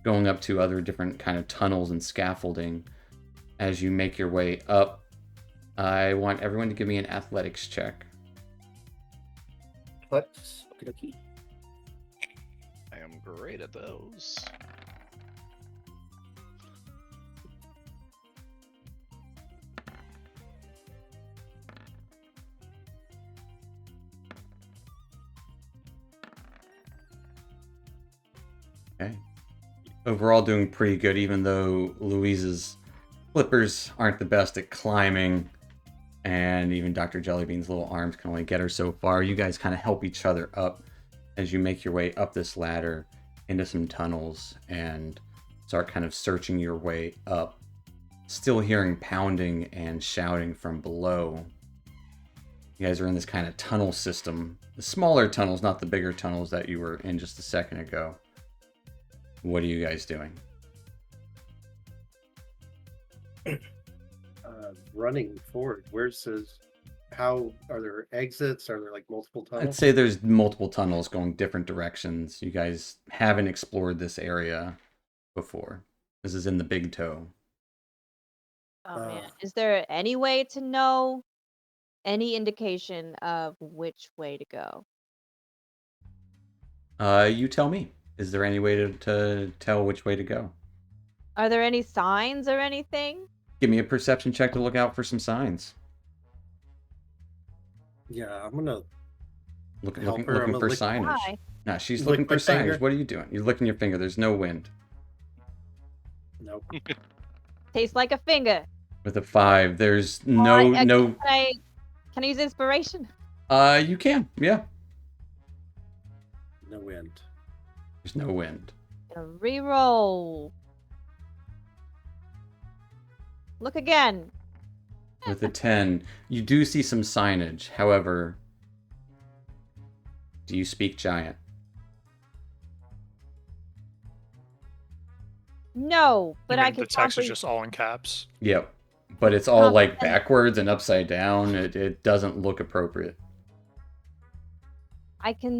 S1: going up to other different kind of tunnels and scaffolding. As you make your way up, I want everyone to give me an athletics check.
S6: Let's okay.
S3: I am great at those.
S1: Okay. Overall doing pretty good, even though Louise's flippers aren't the best at climbing, and even Dr. Jellybean's little arms can only get her so far. You guys kind of help each other up as you make your way up this ladder into some tunnels and start kind of searching your way up. Still hearing pounding and shouting from below. You guys are in this kind of tunnel system. The smaller tunnels, not the bigger tunnels that you were in just a second ago. What are you guys doing?
S2: Running forward. Where's his? How are there exits? Are there like multiple tunnels?
S1: I'd say there's multiple tunnels going different directions. You guys haven't explored this area before. This is in the Big Toe.
S5: Oh man, is there any way to know any indication of which way to go?
S1: You tell me. Is there any way to tell which way to go?
S5: Are there any signs or anything?
S1: Give me a perception check to look out for some signs.
S2: Yeah, I'm gonna
S1: Looking
S2: help her. I'm
S1: for
S2: gonna lick-
S1: signage.
S5: Why?
S1: Nah, she's
S2: Lick
S1: looking for
S2: my
S1: signage.
S2: finger.
S1: What are you doing? You're licking your finger. There's no wind.
S2: Nope.
S5: Tastes like a finger.
S1: With a 5, there's
S5: Can I use inspiration?
S1: You can. Yeah.
S2: No wind.
S1: There's no wind.
S5: Gonna reroll. Look again.
S1: With a 10, you do see some signage. However, do you speak giant?
S5: No, but
S4: You
S5: I
S4: mean
S5: can
S4: the text is
S5: comprehend.
S4: just all in caps.
S1: Yep. But it's all like
S5: and-
S1: backwards and upside down. It doesn't look appropriate.
S5: I can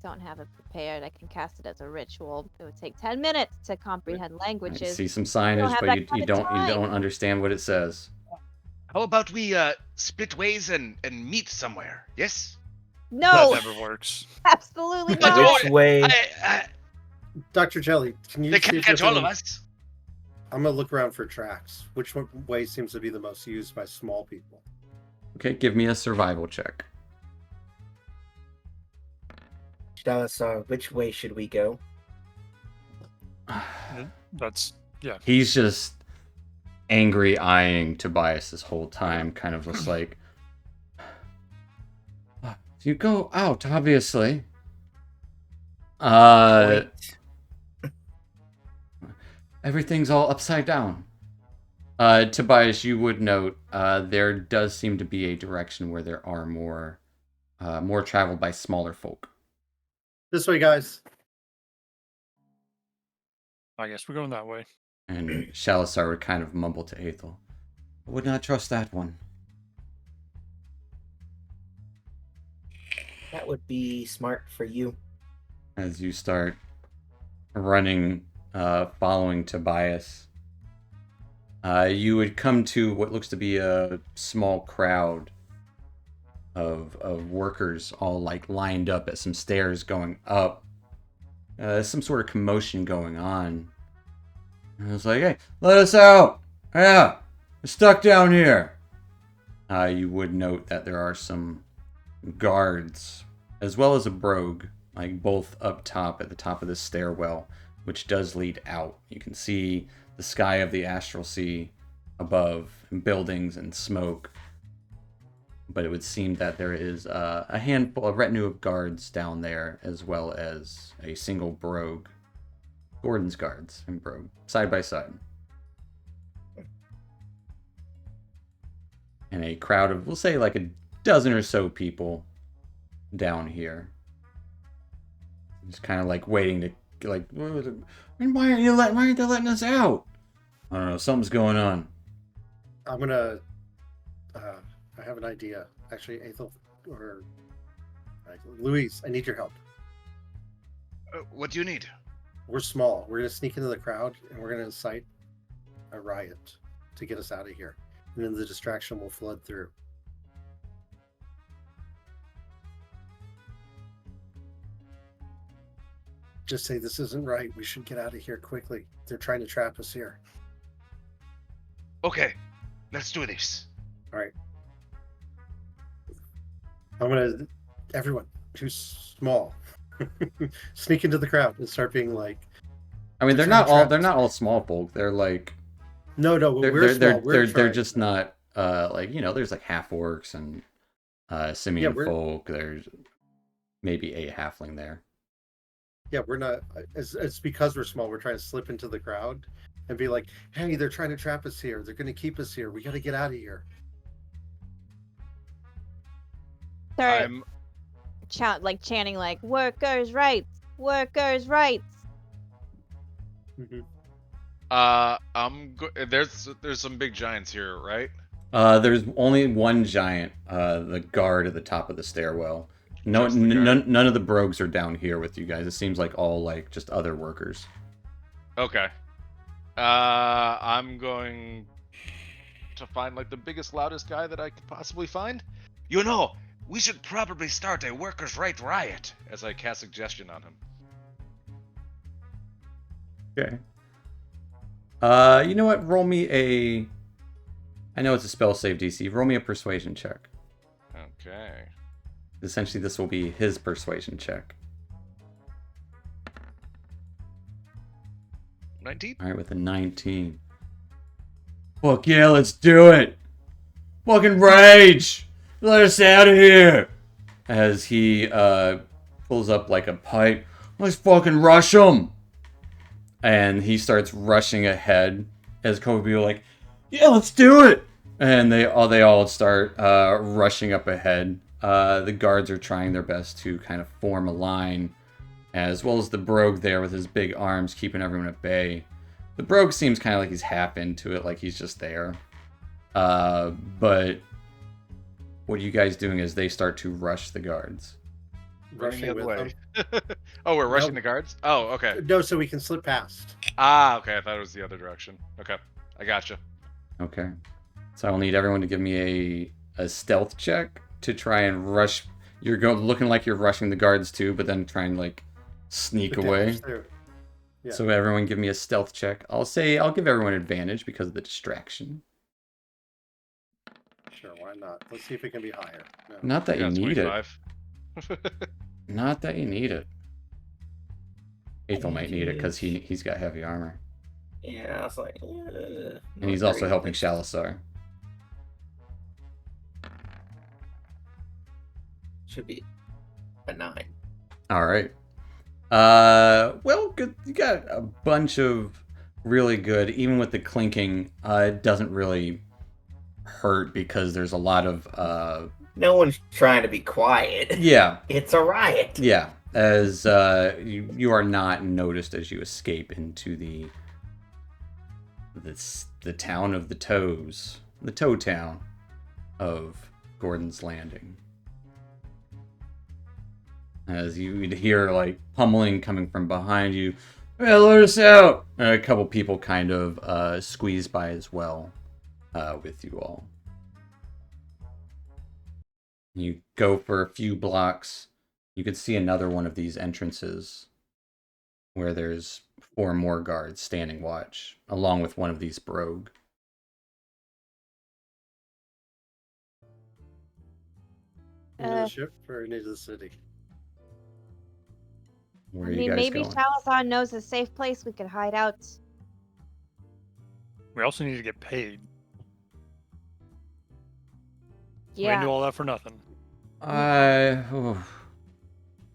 S5: don't have it prepared. I can cast it as a ritual. It would take 10 minutes to comprehend
S1: I
S5: languages.
S1: see some
S5: don't
S1: signage,
S5: have
S1: but
S5: that
S1: you
S5: kind of
S1: don't
S5: time.
S1: understand what it says.
S3: How about we split ways and meet somewhere? Yes.
S5: No,
S4: That never works.
S5: absolutely
S3: But
S5: not.
S6: Which way?
S2: Dr. Jelly, can you
S3: They
S2: see
S3: can't
S2: if
S3: catch
S2: you
S3: all of
S2: can-
S3: us.
S2: I'm gonna look around for tracks. Which way seems to be the most used by small people?
S1: Okay, give me a survival check.
S6: Shalasar, which way should we go?
S4: That's yeah.
S1: He's just angry eyeing Tobias this whole time, kind of just like, you go out, obviously.
S6: Wait.
S1: Everything's all upside down. Tobias, you would note there does seem to be a direction where there are more traveled by smaller folk.
S2: This way, guys.
S4: I guess we're going that way.
S1: And Shalasar would kind of mumble to Aethel, I would not trust that one.
S6: That would be smart for you.
S1: As you start running, following Tobias, you would come to what looks to be a small crowd of workers all like lined up at some stairs going up. Some sort of commotion going on. And it's like, hey, let us out! Yeah, we're stuck down here. You would note that there are some guards, as well as a brogue, like both up top at the top of this stairwell, which does lead out. You can see the sky of the Astral Sea above, and buildings and smoke. But it would seem that there is a handful, a retinue of guards down there, as well as a single brogue. Gordon's guards and brogue, side by side. And a crowd of, we'll say, like a dozen or so people down here. Just kind of like waiting to, like, why aren't they letting us out? I don't know, something's going on.
S2: I'm gonna. I have an idea. Actually, Ethel or Louise, I need your help.
S3: What do you need?
S2: We're small. We're gonna sneak into the crowd and we're gonna incite a riot to get us out of here. And then the distraction will flood through. Just say this isn't right. We should get out of here quickly. They're trying to trap us here.
S3: Okay, let's do this.
S2: All right. Everyone who's small, sneak into the crowd and start being like.
S1: I mean, they're not all small folk. They're like.
S2: No, we're small.
S1: They're just not like, there's like half orcs and simian folk. There's maybe a halfling there.
S2: Yeah, we're not. It's because we're small. We're trying to slip into the crowd and be like, "Hey, they're trying to trap us here. They're going to keep us here. We got to get out of here."
S5: Start chanting like "workers' rights, workers' rights."
S2: Mm-hmm.
S3: There's some big giants here, right?
S1: There's only one giant, the guard at the top of the stairwell. No, none of the brogues are down here with you guys. It seems like all like just other workers.
S3: Okay. I'm going to find like the biggest, loudest guy that I could possibly find. We should probably start a workers' right riot as I cast suggestion on him.
S1: Okay. You know what? Roll me I know it's a spell save DC. Roll me a persuasion check.
S3: Okay.
S1: Essentially, this will be his persuasion check.
S3: 19?
S1: Alright, with a 19. Fuck yeah, let's do it! Fucking rage! Let us out of here! As he pulls up like a pipe. Let's fucking rush him! And he starts rushing ahead as Kobe will like, yeah, let's do it! And they all start rushing up ahead. The guards are trying their best to kind of form a line, as well as the brogue there with his big arms keeping everyone at bay. The brogue seems kind of like he's half into it, like he's just there. But what are you guys doing as they start to rush the guards?
S2: Rushing with them.
S3: Oh, we're rushing the guards? Oh, okay.
S2: No, so we can slip past.
S3: Okay. I thought it was the other direction. Okay, I gotcha.
S1: Okay. So I'll need everyone to give me a stealth check to try and rush. You're looking like you're rushing the guards too, but then try and like sneak away.
S2: Yeah.
S1: So everyone give me a stealth check. I'll give everyone advantage because of the distraction.
S2: Sure, why not? Let's see if it can be higher. No.
S1: Not that you need
S3: 25.
S1: it. Not that you need it. Ethel might need it because he's got heavy armor.
S6: Yeah, I was like,
S1: And he's also helping Shalasar.
S6: Should be a 9.
S1: All right. Well, good. You got a bunch of really good. Even with the clinking, it doesn't really hurt because there's a lot of.
S6: No one's trying to be quiet.
S1: Yeah.
S6: It's a riot.
S1: Yeah. As you are not noticed as you escape into the town of the toes, the toe town of Gordon's Landing. as you would hear like pummeling coming from behind you. Well, let us out! And a couple people kind of squeeze by as well with you all. You go for a few blocks. You could see another one of these entrances where there's 4 more guards standing watch, along with one of these brogue.
S2: Into the ship or into the city?
S1: Where
S5: I
S1: are you
S5: mean,
S1: guys
S5: maybe
S1: going?
S5: Shalazar knows a safe place we could hide out.
S4: We also need to get paid. We didn't
S5: Yeah.
S4: do all that for nothing.
S1: Oh,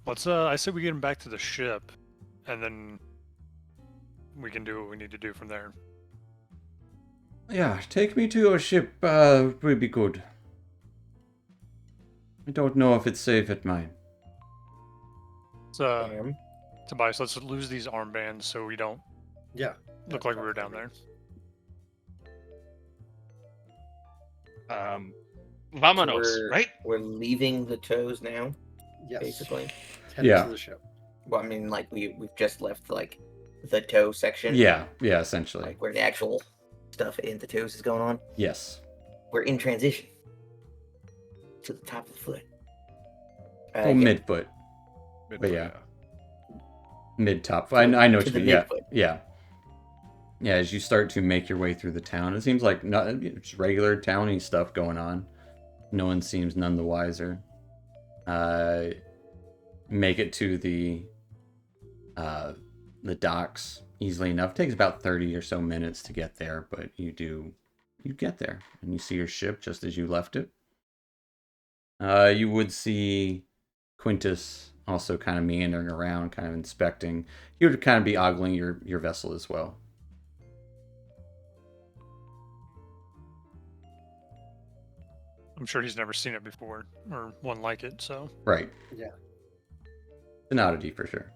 S4: Let's I say we get him back to the ship, and then we can do what we need to do from there.
S1: yeah, take me to your ship. Would be good. I don't know if it's safe at mine.
S4: So, Tobias, let's lose these armbands so we don't
S2: Yeah.
S4: look like we were down there.
S3: Vamonos, right?
S6: We're leaving the toes now,
S2: Yes.
S6: basically.
S2: Headed
S1: Yeah.
S2: to the ship.
S6: Well, I mean, like we've just left like the toe section.
S1: Yeah, essentially.
S6: Like where the actual stuff in the toes is going on.
S1: Yes.
S6: We're in transition to the top of the foot.
S1: Oh, midfoot. But yeah. Mid-top. I know what
S6: to
S1: you
S6: the
S1: mean. Yeah.
S6: midfoot.
S1: Yeah. Yeah, as you start to make your way through the town, it seems like it's regular towny stuff going on. No one seems none the wiser. Make it to the docks easily enough. It takes about 30 or so minutes to get there, but you get there and you see your ship just as you left it. You would see Quintus also kind of meandering around, kind of inspecting. He would kind of be ogling your vessel as well.
S4: I'm sure he's never seen it before, or one like it, so...
S1: Right.
S2: Yeah.
S1: It's an oddity for sure.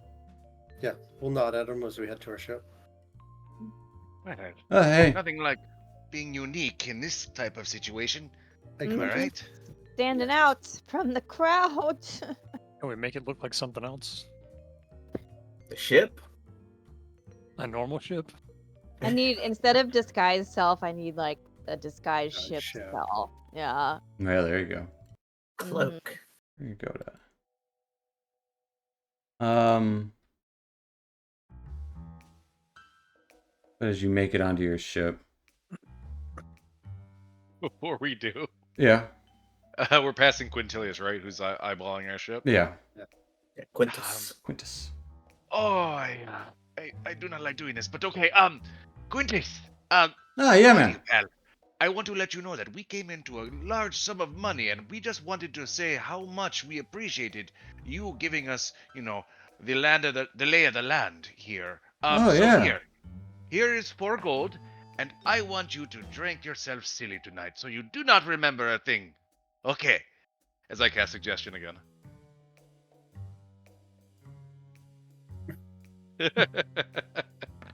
S2: Yeah. We'll nod at him as we head to our ship.
S7: Right.
S1: Hey.
S3: Nothing like being unique in this type of situation.
S2: Hey,
S5: Mhm.
S3: Am I
S2: Quintus.
S3: right?
S5: Standing out from the crowd.
S4: Can we make it look like something else?
S6: The ship?
S4: A normal ship?
S5: I need, instead of disguise self, I need like a disguise ship
S2: ship.
S5: self. Yeah.
S1: Yeah, there you go.
S6: Cloak.
S1: There you go. But as you make it onto your ship,
S3: Before we do,
S1: yeah,
S3: we're passing Quintilius, right? Who's eyeballing our ship.
S1: yeah,
S6: Yeah, Quintus.
S1: Quintus.
S3: Oh, I do not like doing this, but okay. Quintus.
S1: Yeah,
S3: buddy,
S1: man.
S3: pal, I want to let you know that we came into a large sum of money, and we just wanted to say how much we appreciated you giving us, the land of the lay of the land here.
S1: Oh,
S3: so
S1: yeah.
S3: here is 4 gold, and I want you to drink yourself silly tonight, so you do not remember a thing. Okay. As I cast suggestion again.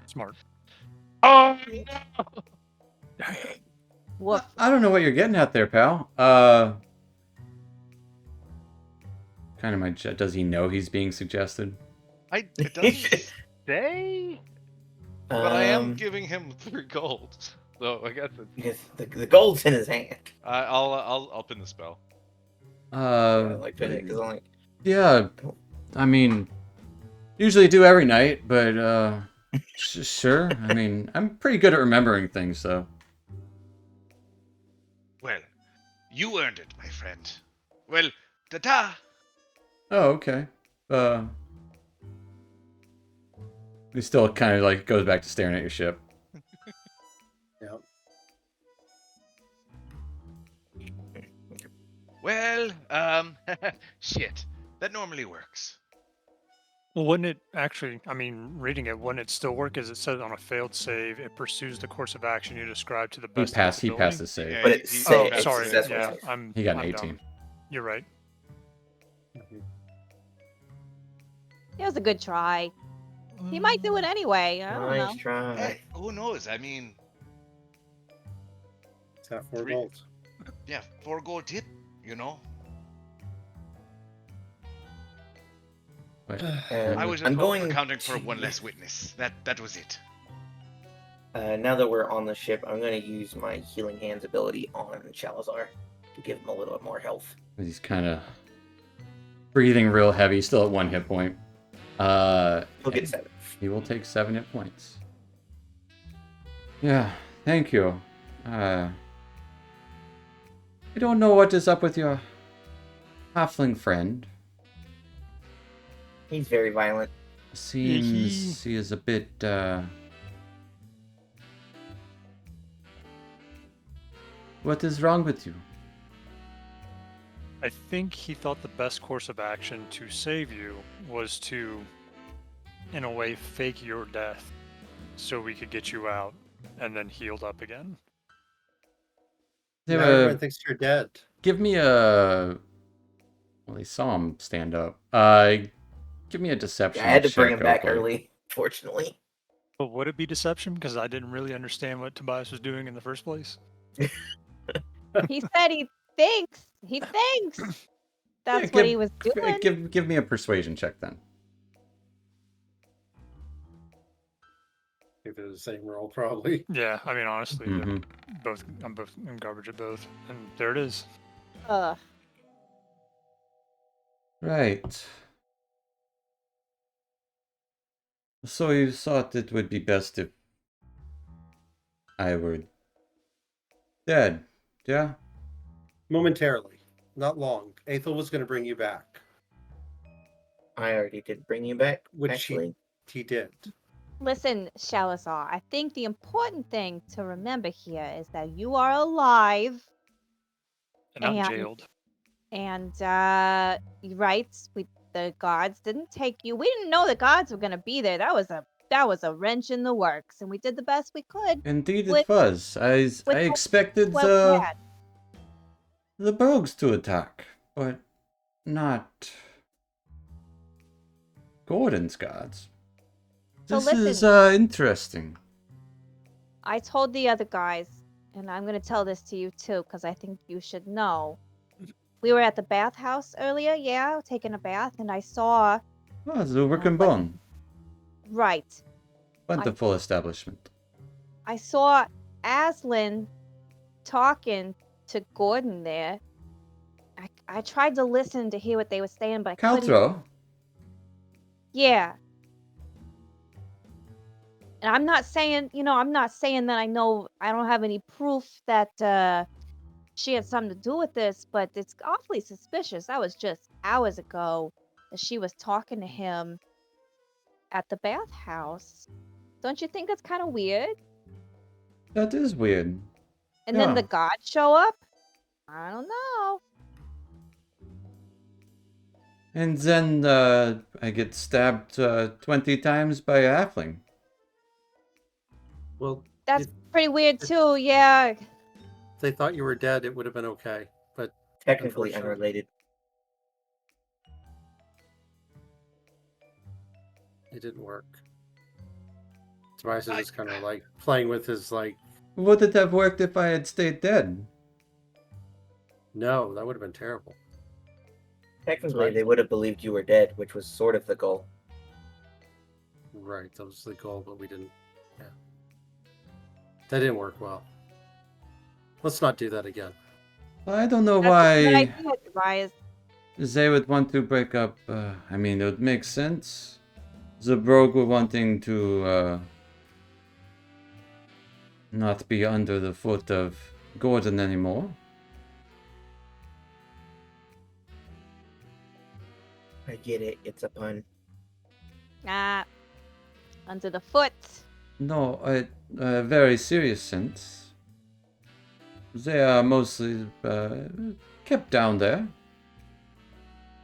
S4: Smart.
S3: Oh,
S5: Woof.
S1: I don't know what you're getting at there, pal. Kind of my. Does he know he's being suggested?
S3: it doesn't say, but I am
S6: Um,
S3: giving him 3 gold, so I guess it's.
S6: because the gold's in his hand.
S3: I'll pin the spell.
S6: I like that because I'm like,
S1: Yeah. I mean, usually do every night, but sure. I mean, I'm pretty good at remembering things, so.
S3: Well, you earned it, my friend. Well, ta-ta!
S1: Oh, okay. He still kind of like goes back to staring at your ship.
S2: Yeah.
S3: Well, shit. That normally works.
S4: Well, wouldn't it actually, I mean, reading it, wouldn't it still work as it says on a failed save, it pursues the course of action you described to the
S1: He
S4: best of its
S1: passed
S4: ability?
S1: the save.
S3: Yeah,
S6: but it's
S3: he-
S6: safe.
S4: Oh, sorry.
S6: That's what
S4: Yeah,
S6: it says.
S1: He got an
S4: I'm
S1: 18.
S4: dumb. You're right.
S5: It was a good try. He might do it anyway. I don't know.
S6: Nice try.
S3: Hey, who knows? I mean,
S2: It's got 4
S3: Three-
S2: gold.
S3: yeah, 4 gold tip,
S1: Wait,
S6: And
S3: I was
S6: I'm
S3: just
S6: going
S3: accounting for
S6: to-
S3: one less witness. That was it.
S6: Now that we're on the ship, I'm going to use my Healing Hands ability on Shalazar to give him a little bit more health.
S1: he's kind of breathing real heavy, still at 1 hit point.
S6: He'll get 7.
S1: He will take 7 hit points. Yeah, thank you. I don't know what is up with your halfling friend.
S6: He's very violent.
S1: Seems he is a bit, What is wrong with you?
S4: I think he thought the best course of action to save you was to, in a way, fake your death so we could get you out and then healed up again.
S2: Now everyone thinks you're dead.
S1: Give me a... Well, he saw him stand up. Give me a deception
S6: Yeah, I had to bring
S1: check
S6: him back
S1: real quick.
S6: early, fortunately.
S4: But would it be deception? Because I didn't really understand what Tobias was doing in the first place.
S5: He said he thinks. He thinks. That's
S1: Yeah,
S5: what he was doing.
S1: Give me a persuasion check then.
S2: I think they're the same roll, probably.
S4: Yeah, I mean, honestly, they're
S1: Mhm.
S4: I'm garbage at both. And there it is.
S5: Ugh.
S1: Right. So you thought it would be best if I were dead, yeah?
S2: Momentarily. Not long. Aethel was going to bring you back.
S6: I already did bring you back,
S2: Which
S6: actually.
S2: He did.
S5: Listen, Shalazar, I think the important thing to remember here is that you are alive.
S4: And I'm
S5: And-
S4: jailed.
S5: And right, the guards didn't take you. We didn't know the guards were gonna be there. That was a wrench in the works, and we did the best we could.
S1: Indeed
S5: With-
S1: it was. I
S5: with
S1: expected
S5: what we had.
S1: the Brogues to attack, but not Gordon's guards.
S5: So
S1: This is
S5: listen.
S1: interesting.
S5: I told the other guys, and I'm gonna tell this to you too, because I think you should know. We were at the bathhouse earlier, yeah, taking a bath, and I saw
S1: Oh, the Bone.
S5: right.
S1: Wonderful establishment.
S5: I saw Aslan talking to Gordon there. I tried to listen to hear what they were saying, but I couldn't.
S1: Caltro?
S5: Yeah. And I'm not saying that I know I don't have any proof that she had something to do with this, but it's awfully suspicious. That was just hours ago that she was talking to him at the bathhouse. Don't you think that's kind of weird?
S1: That is weird.
S5: And then
S1: Yeah.
S5: the gods show up? I don't know.
S1: And then I get stabbed 20 times by a halfling.
S2: Well,
S5: That's
S2: if
S5: pretty weird too, yeah.
S2: they thought you were dead, it would have been okay. But
S6: Technically
S2: Unfortunately.
S6: unrelated.
S2: it didn't work. Tobias is just kind of like playing with his
S1: Would it have worked if I had stayed dead?
S2: no, that would have been terrible.
S6: Technically,
S2: right.
S6: they would have believed you were dead, which was sort of the goal.
S2: Right, that was the goal, but we didn't. Yeah, that didn't work well. Let's not do that again.
S1: I don't know
S5: That's a
S1: why
S5: good idea, Tobias.
S1: they would want to break up. I mean, it would make sense. The Brogue were wanting to not be under the foot of Gordon anymore.
S6: I get it. It's a pun.
S5: Ah, under the foot.
S1: No, a very serious sense. They are mostly kept down there.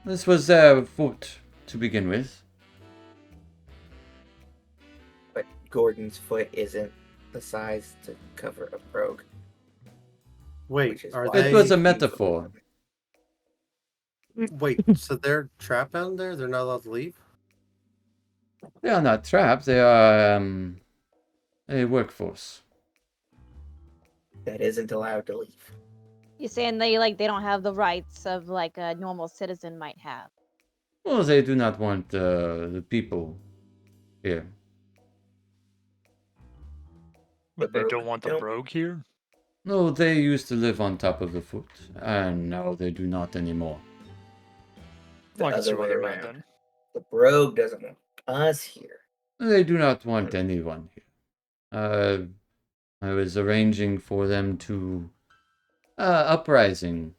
S1: This was their foot to begin with.
S6: But Gordon's foot isn't the size to cover a brogue.
S2: Wait,
S6: Which is
S2: are
S6: why-
S2: they?
S1: It was a metaphor.
S2: Wait, so they're trapped down there? They're not allowed to leave?
S1: They are not trapped. They are a workforce.
S6: That isn't allowed to leave.
S5: You're saying they don't have the rights of like a normal citizen might have.
S1: Well, they do not want the people here.
S4: But they
S6: Brogue
S4: don't want the
S6: don't-
S4: brogue here?
S1: No, they used to live on top of the foot, and now they do not anymore.
S6: The
S4: Well, I can see
S6: other
S4: why
S6: way
S4: they're mad
S6: around.
S4: then.
S6: The brogue doesn't want us here.
S1: They do not want anyone here. I was arranging for them to uprising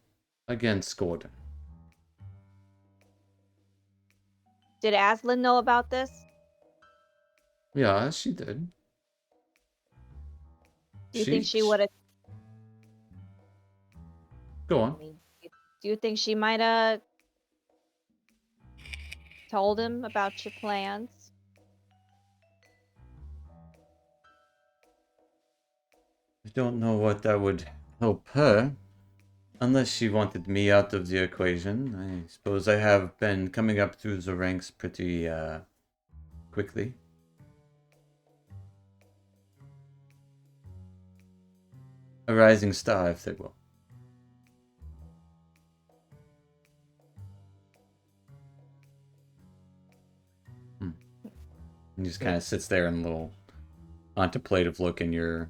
S1: against Gordon.
S5: Did Aslan know about this?
S1: Yeah, she did.
S5: Do you think she would have?
S1: Go
S5: I
S1: on.
S5: mean, do you think she might have told him about your plans?
S1: I don't know what that would help her. Unless she wanted me out of the equation. I suppose I have been coming up through the ranks pretty quickly. A rising star, if they will. He just kind of sits there in a little contemplative look, and you're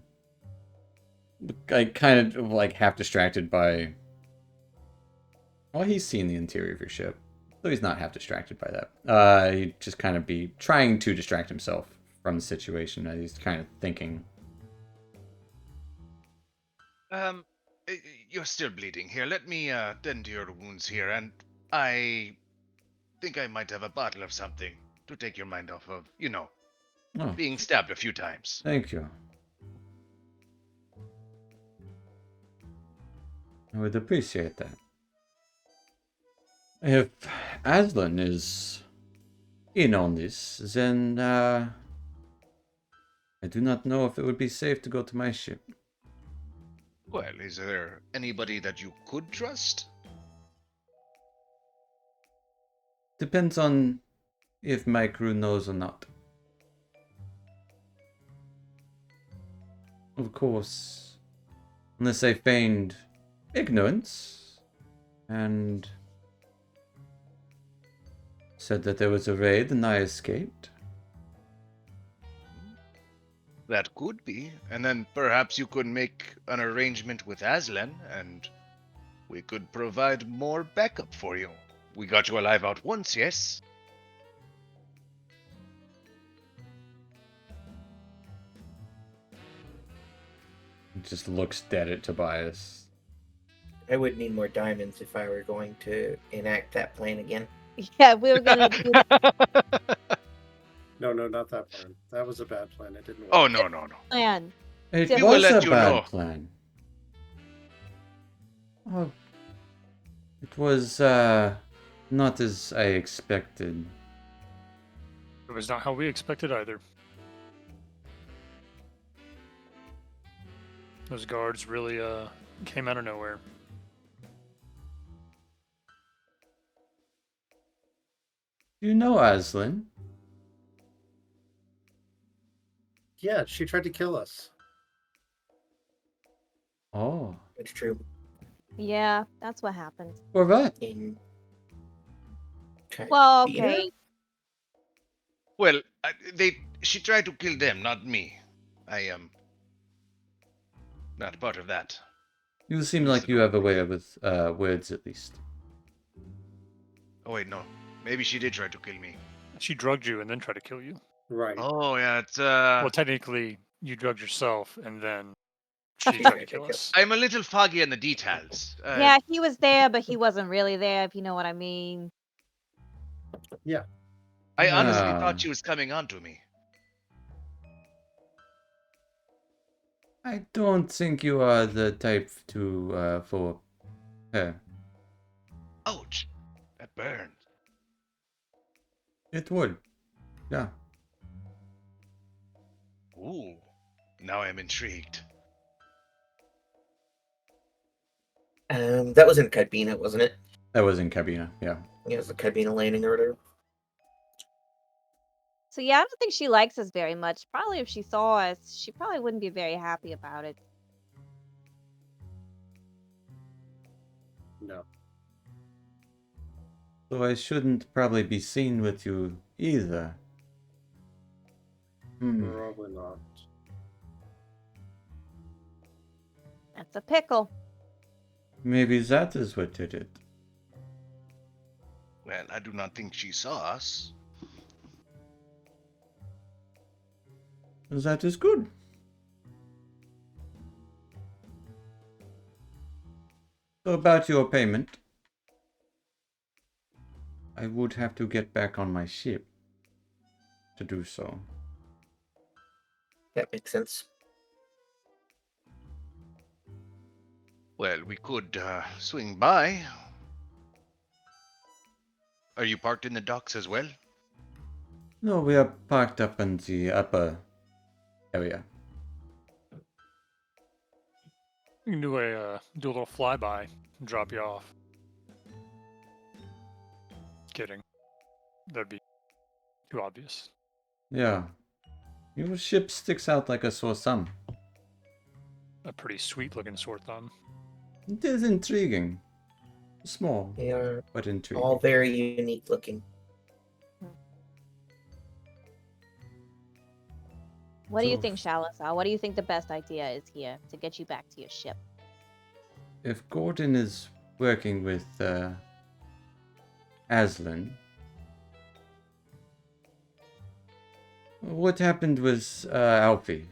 S1: kind of like half distracted by. Well, he's seen the interior of your ship, so he's not half distracted by that. He'd just kind of be trying to distract himself from the situation as he's kind of thinking.
S3: You're still bleeding. Here, let me tend to your wounds here, and I think I might have a bottle of something to take your mind off of,
S1: Oh,
S3: being stabbed a few times.
S1: thank you. I would appreciate that. If Aslan is in on this, then I do not know if it would be safe to go to my ship.
S3: Well, is there anybody that you could trust?
S1: Depends on if my crew knows or not. Of course, unless I feigned ignorance and said that there was a raid and I escaped.
S3: That could be. And then perhaps you could make an arrangement with Aslan, and we could provide more backup for you. We got you alive out once, yes?
S1: He just looks dead at Tobias.
S6: I would need more diamonds if I were going to enact that plan again.
S5: Yeah, we were gonna do the
S2: No, not that plan. That was a bad plan. It didn't work.
S3: Oh, no.
S5: plan.
S1: It
S5: We
S3: will
S1: was
S3: let
S1: a
S3: you
S1: bad
S3: know.
S1: plan. Oh, it was not as I expected.
S4: It was not how we expected either. Those guards really came out of nowhere.
S1: You know Aslan?
S2: Yeah, she tried to kill us.
S1: Oh,
S6: It's true.
S5: Yeah, that's what happened.
S1: for what?
S6: In
S5: Well,
S6: Beat her?
S5: okay.
S3: Well, she tried to kill them, not me. I am not part of that.
S1: You seem like you have a way with words, at least.
S3: Oh, wait, no. Maybe she did try to kill me.
S4: She drugged you and then tried to kill you.
S2: Right.
S3: Oh, yeah, it's,
S4: Well, technically, you drugged yourself and then she tried to kill us.
S3: I'm a little foggy on the details.
S5: Yeah, he was there, but he wasn't really there, if you know what I mean.
S3: I honestly
S1: Ah.
S3: thought she was coming on to me.
S1: I don't think you are the type to for her.
S3: Ouch! That burned.
S1: It would. Yeah.
S3: Ooh. Now I'm intrigued.
S6: That was in Cabina, wasn't it?
S1: That was in Cabina, yeah.
S6: It was the Cabina landing order.
S5: So yeah, I don't think she likes us very much. Probably if she saw us, she probably wouldn't be very happy about it.
S2: No.
S1: So I shouldn't probably be seen with you either.
S2: Probably not.
S5: That's a pickle.
S1: Maybe that is what did it.
S3: Well, I do not think she saw us.
S1: That is good. So about your payment. I would have to get back on my ship to do so.
S6: That makes sense.
S3: Well, we could swing by. Are you parked in the docks as well?
S1: No, we are parked up in the upper area.
S4: You can do a little flyby and drop you off. Kidding. That'd be too obvious.
S1: Yeah. Your ship sticks out like a sore thumb.
S4: A pretty sweet looking sore thumb.
S1: It is intriguing. Small,
S6: They are
S1: but intriguing.
S6: all very unique looking.
S5: What do you
S1: So-
S5: think, Shalazar? What do you think the best idea is here to get you back to your ship?
S1: If Gordon is working with Aslan, what happened with Alfie?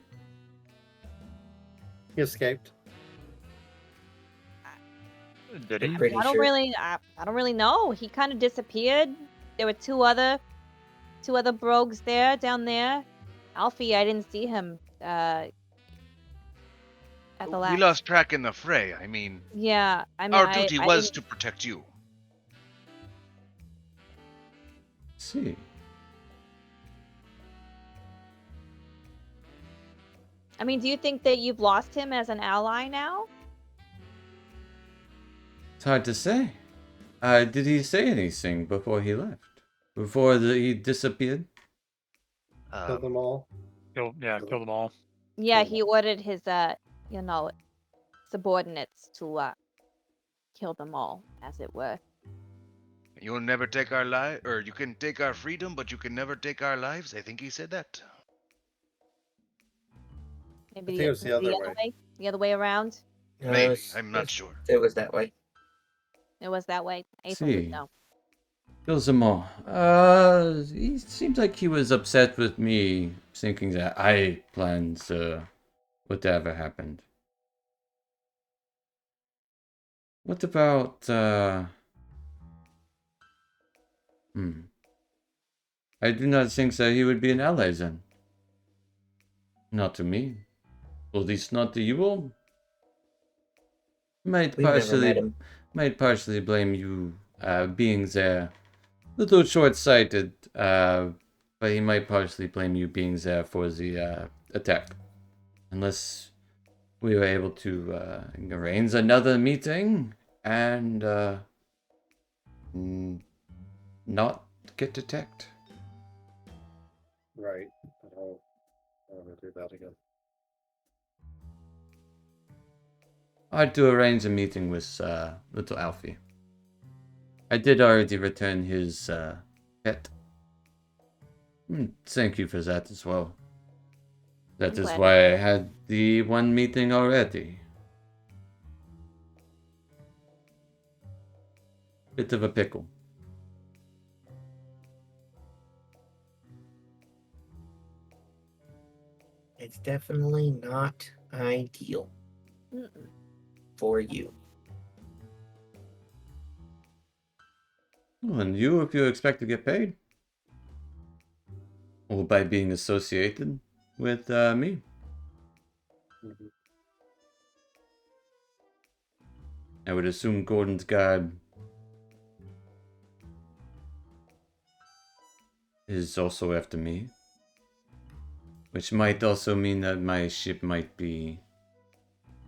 S2: He escaped.
S4: Did he?
S6: Pretty
S5: I don't
S6: sure.
S5: I don't really know. He kind of disappeared. There were two other brogues there down there. Alfie, I didn't see him at the last.
S3: We lost track in the fray. I mean,
S5: Yeah, I mean,
S3: our duty
S5: I
S3: was
S5: didn't-
S3: to protect you.
S1: See.
S5: I mean, do you think that you've lost him as an ally now?
S1: It's hard to say. Did he say anything before he left? Before he disappeared?
S2: Kill them all.
S4: Kill them all.
S5: Yeah,
S2: Kill
S5: he ordered his subordinates to kill them all, as it were.
S3: You'll never take our life, or you can take our freedom, but you can never take our lives. I think he said that.
S5: Maybe
S2: think it was the other way.
S5: The other way around.
S6: No,
S3: Maybe.
S6: it's-
S3: I'm not sure.
S6: It was that way.
S5: It was that way. Aethel
S1: See.
S5: would know.
S1: Kills them all. He seems like he was upset with me, thinking that I planned whatever happened. What about, I do not think that he would be an ally then. Not to me. At least not to you all. Might
S6: We've never met
S1: partially
S6: him.
S1: might partially blame you being there. Little short-sighted, but he might partially blame you being there for the attack. Unless we were able to arrange another meeting and not get attacked.
S2: Right. I'll never do that again.
S1: I'd to arrange a meeting with little Alfie. I did already return his pet. Thank you for that as well. That
S5: I'm
S1: is
S5: glad.
S1: why I had the one meeting already. Bit of a pickle.
S6: It's definitely not ideal
S5: Mm-mm.
S6: for you.
S1: Oh, and you, if you expect to get paid? Or by being associated with me?
S2: Mhm.
S1: I would assume Gordon's guard is also after me. Which might also mean that my ship might be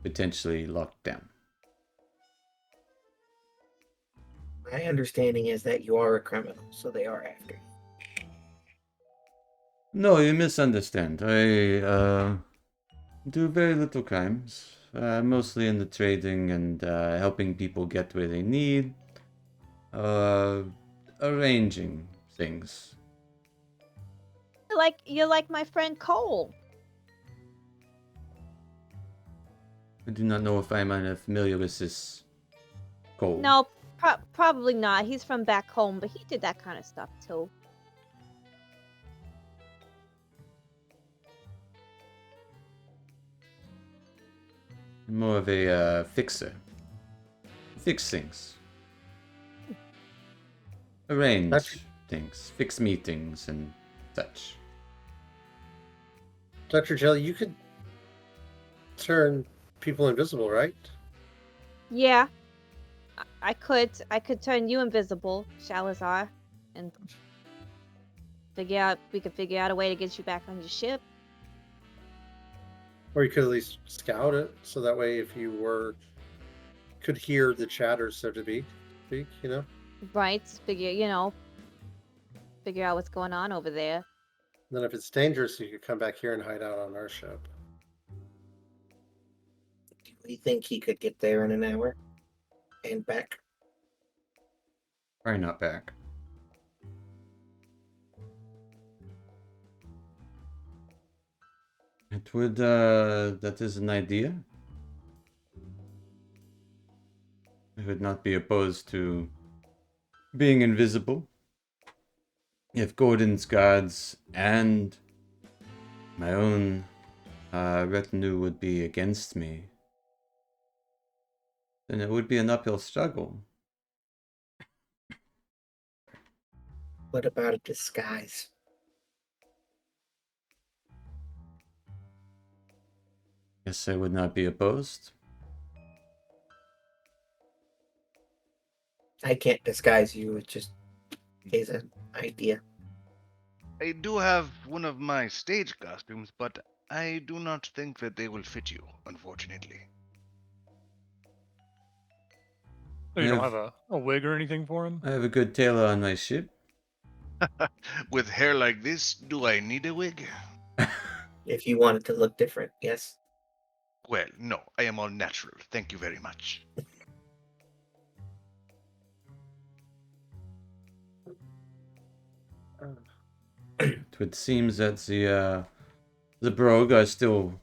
S1: potentially locked down.
S6: My understanding is that you are a criminal, so they are after you.
S1: No, you misunderstand. I do very little crimes. Mostly in the trading and helping people get where they need. arranging things.
S5: You're like my friend Cole.
S1: I do not know if I'm familiar with this Cole.
S5: No, probably not. He's from back home, but he did that kind of stuff too.
S1: More of a fixer. Fix things. Arrange things. Fix meetings and such.
S2: Dr. Jelly, you could turn people invisible, right?
S5: Yeah, I could turn you invisible, Shalazar, and we could figure out a way to get you back on your ship.
S2: Or you could at least scout it, so that way if you could hear the chatter, so to speak, you know?
S5: Right, figure out what's going on over there.
S2: And then if it's dangerous, you could come back here and hide out on our ship.
S6: Do you think he could get there in an hour and back?
S1: Probably not back. It would, that is an idea. I would not be opposed to being invisible. If Gordon's guards and my own retinue would be against me, then it would be an uphill struggle.
S6: What about a disguise?
S1: Yes, I would not be opposed.
S6: I can't disguise you. It just is an idea.
S3: I do have one of my stage costumes, but I do not think that they will fit you, unfortunately.
S4: Oh, you
S1: I
S4: don't
S1: have-
S4: have a wig or anything for him?
S1: I have a good tailor on my ship.
S3: With hair like this, do I need a wig?
S6: If you want it to look different, yes.
S3: Well, no, I am all natural. Thank you very much.
S1: It would seem that the Brogue are still,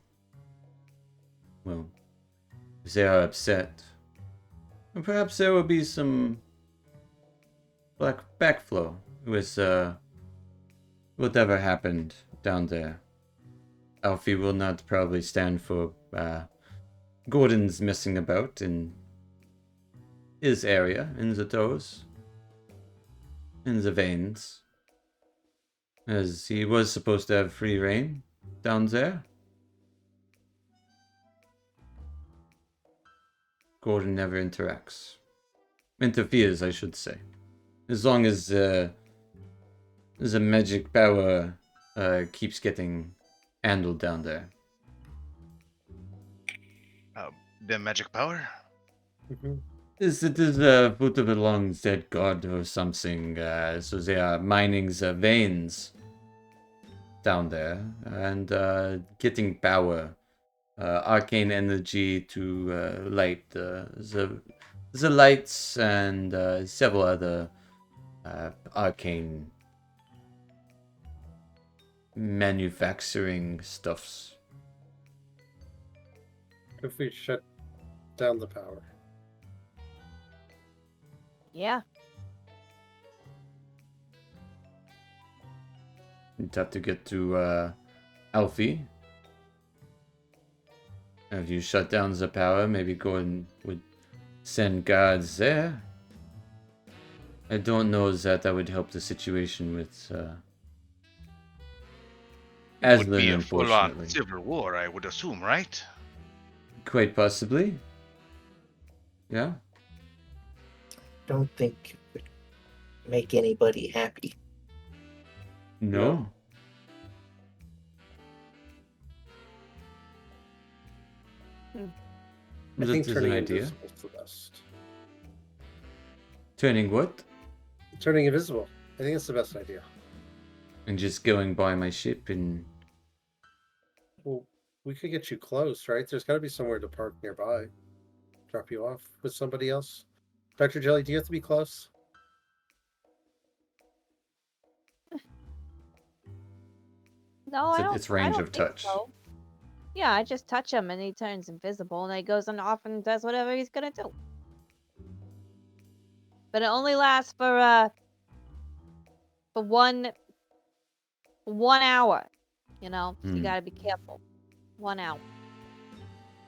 S1: well, they are upset. And perhaps there will be some backflow with whatever happened down there. Alfie will not probably stand for Gordon's messing about in his area, in the toes, in the veins. As he was supposed to have free reign down there. Gordon never interferes, I should say. As long as the magic power keeps getting handled down there.
S3: The magic power?
S2: Mm-hmm.
S1: It is a foot of a long dead god or something, so they are mining the veins down there and getting power, arcane energy to light the lights and several other arcane manufacturing stuffs.
S2: If we shut down the power.
S5: Yeah.
S1: You'd have to get to Alfie. If you shut down the power, maybe Gordon would send guards there. I don't know that would help the situation with
S3: It would be
S1: Aslan,
S3: a full-on
S1: unfortunately.
S3: civil war, I would assume, right?
S1: Quite possibly. Yeah.
S6: Don't think it would make anybody happy.
S1: No.
S2: I
S1: That
S2: think
S1: is
S2: turning
S1: an idea.
S2: invisible is the best.
S1: Turning what?
S2: Turning invisible. I think it's the best idea.
S1: And just going by my ship and
S2: Well, we could get you close, right? There's got to be somewhere to park nearby. Drop you off with somebody else. Dr. Jelly, do you have to be close?
S5: No, I don't.
S1: Its
S5: I
S1: range
S5: don't
S1: of
S5: think
S1: touch.
S5: so. Yeah, I just touch him and he turns invisible and he goes and off and does whatever he's gonna do. But it only lasts for one hour. You know, so you gotta be careful. 1 hour.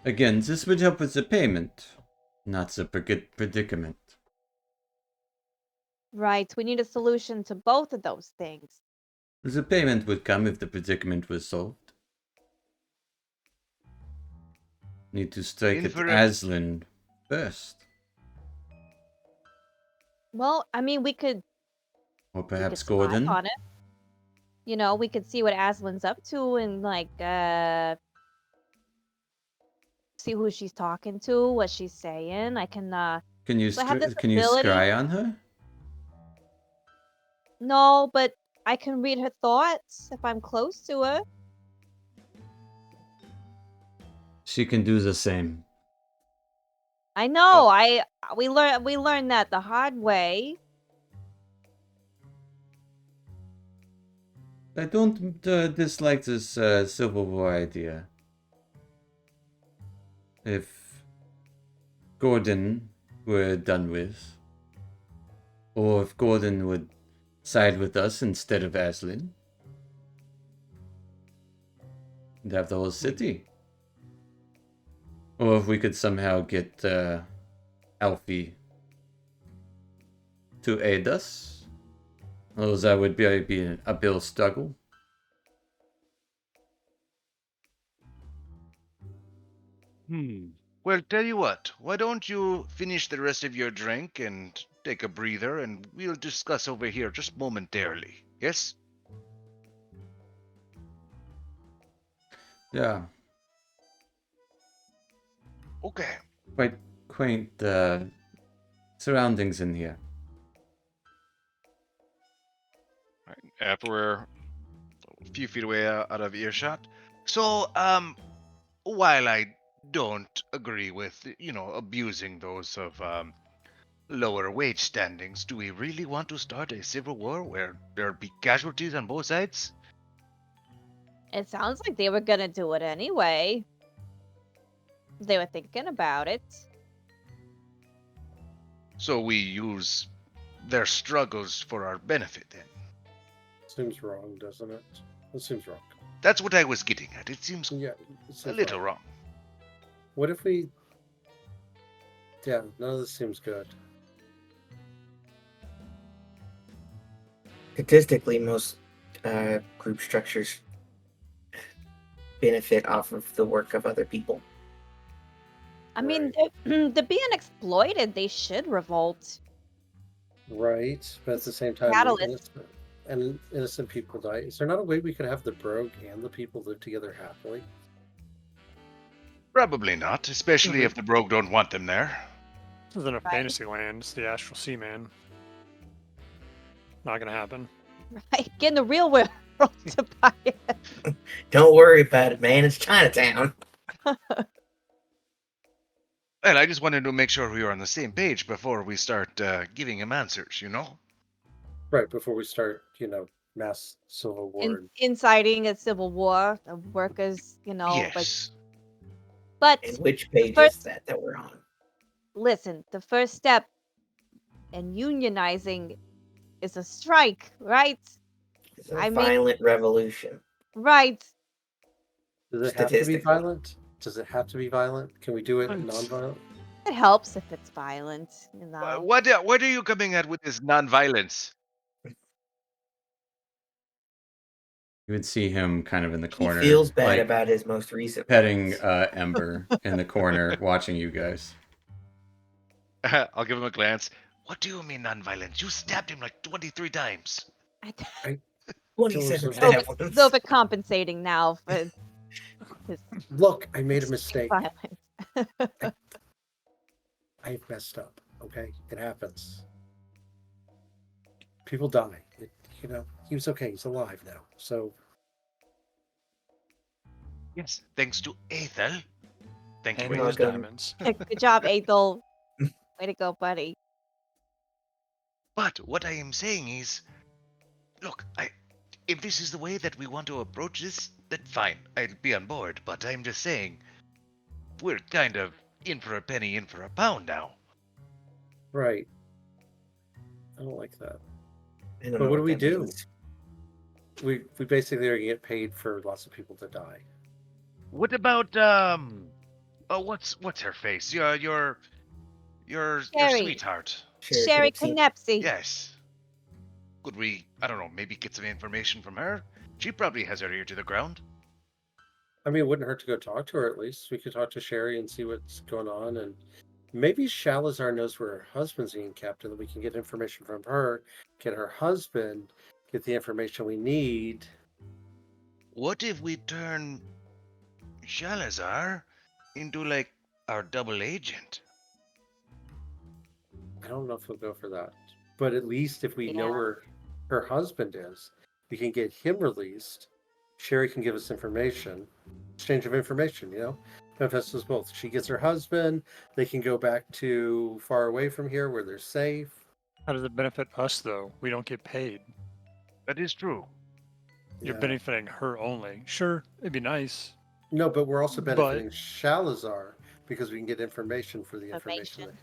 S1: Again, this would help with the payment, not the predicament.
S5: Right. We need a solution to both of those things.
S1: The payment would come if the predicament was solved. Need to strike at Aslan first.
S5: Well, I mean, we could
S1: Or perhaps
S5: spy
S1: Gordon.
S5: on it. You know, we could see what Aslan's up to and see who she's talking to, what she's saying. I can
S1: Can you
S5: so I have this
S1: can you
S5: ability.
S1: scry on her?
S5: No, but I can read her thoughts if I'm close to her.
S1: She can do the same.
S5: I know. We learned that the hard way.
S1: I don't dislike this Civil War idea. If Gordon were done with, or if Gordon would side with us instead of Aslan, and have the whole city. Or if we could somehow get Alfie to aid us. Although that would be a bill struggle.
S3: Well, tell you what, why don't you finish the rest of your drink and take a breather, and we'll discuss over here just momentarily, yes?
S1: Yeah.
S3: Okay.
S1: Quite quaint surroundings in here.
S3: After we're a few feet away out of earshot. So, while I don't agree with, abusing those of lower wage standings, do we really want to start a civil war where there'd be casualties on both sides?
S5: It sounds like they were gonna do it anyway. They were thinking about it.
S3: So we use their struggles for our benefit, then?
S2: Seems wrong, doesn't it? It seems wrong.
S3: That's what I was getting at. It seems
S2: Yeah,
S3: a little wrong.
S2: What if we? Yeah, none of this seems good.
S6: Statistically, most group structures benefit off of the work of other people.
S5: I mean, they're being exploited. They should revolt.
S2: Right, but at the same time,
S5: Catalyst.
S2: innocent people die. Is there not a way we could have the Brogue and the people live together happily?
S3: Probably not, especially if the Brogue don't want them there.
S4: This isn't a
S5: Right.
S4: fantasy land. It's the Astral Sea, man. Not gonna happen.
S5: Right? Get in the real world to buy it.
S6: Don't worry about it, man. It's Chinatown.
S3: Well, I just wanted to make sure we were on the same page before we start giving him answers, you know?
S2: Right, before we start, mass civil war.
S5: Inciting a civil war, the workers,
S3: Yes.
S5: But
S6: And which page
S5: first-
S6: is that we're on?
S5: listen, the first step in unionizing is a strike, right?
S6: It's a
S5: I mean-
S6: violent revolution.
S5: Right.
S2: Does it have to be
S6: Statistically.
S2: violent? Does it have to be violent? Can we do it non-violent?
S5: It helps if it's violent,
S3: What are you coming at with this non-violence?
S1: You would see him kind of in the
S6: He
S1: corner.
S6: feels bad
S1: like,
S6: about his most recent
S1: petting
S6: violence.
S1: Ember in the corner, watching you guys.
S3: I'll give him a glance. What do you mean non-violence? You stabbed him like 23 times.
S6: 27
S2: Those are-
S6: violence.
S5: So they're compensating now for his
S2: Look, I made a mistake.
S5: violence.
S2: I messed up. Okay, it happens. People die. He was okay. He's alive now. So
S3: Yes. Thanks to Ethel. Thank you.
S4: And
S6: You're
S4: those
S6: welcome.
S4: diamonds.
S5: Good job, Ethel. Way to go, buddy.
S3: But what I am saying is, look, if this is the way that we want to approach this, then fine, I'll be on board. But I'm just saying, we're kind of in for a penny, in for a pound now.
S2: Right. I don't like that.
S6: I don't
S2: But
S6: know
S2: what do we
S6: that
S2: do?
S6: means.
S2: We basically are gonna get paid for lots of people to die.
S3: What about oh, what's her face? Your
S5: Sherry.
S3: sweetheart.
S5: Sherry
S6: Knipsey.
S5: Knepsey.
S3: Yes. Could we, I don't know, maybe get some information from her? She probably has her ear to the ground.
S2: I mean, it wouldn't hurt to go talk to her at least. We could talk to Sherry and see what's going on, and maybe Shalazar knows where her husband's being kept, and that we can get information from her, get her husband, get the information we need.
S3: What if we turn Shalazar into like our double agent?
S2: I don't know if we'll go for that, but at least if we know
S5: Yeah.
S2: where her husband is, we can get him released. Sherry can give us information, exchange of information. Benefits us both. She gets her husband. They can go back to far away from here where they're safe.
S4: How does it benefit us though? We don't get paid.
S3: That is true.
S4: You're
S2: Yeah.
S4: benefiting her only. Sure, it'd be nice.
S2: No, but we're also
S4: But-
S2: benefiting Shalazar because we can get information for the information.
S5: Information.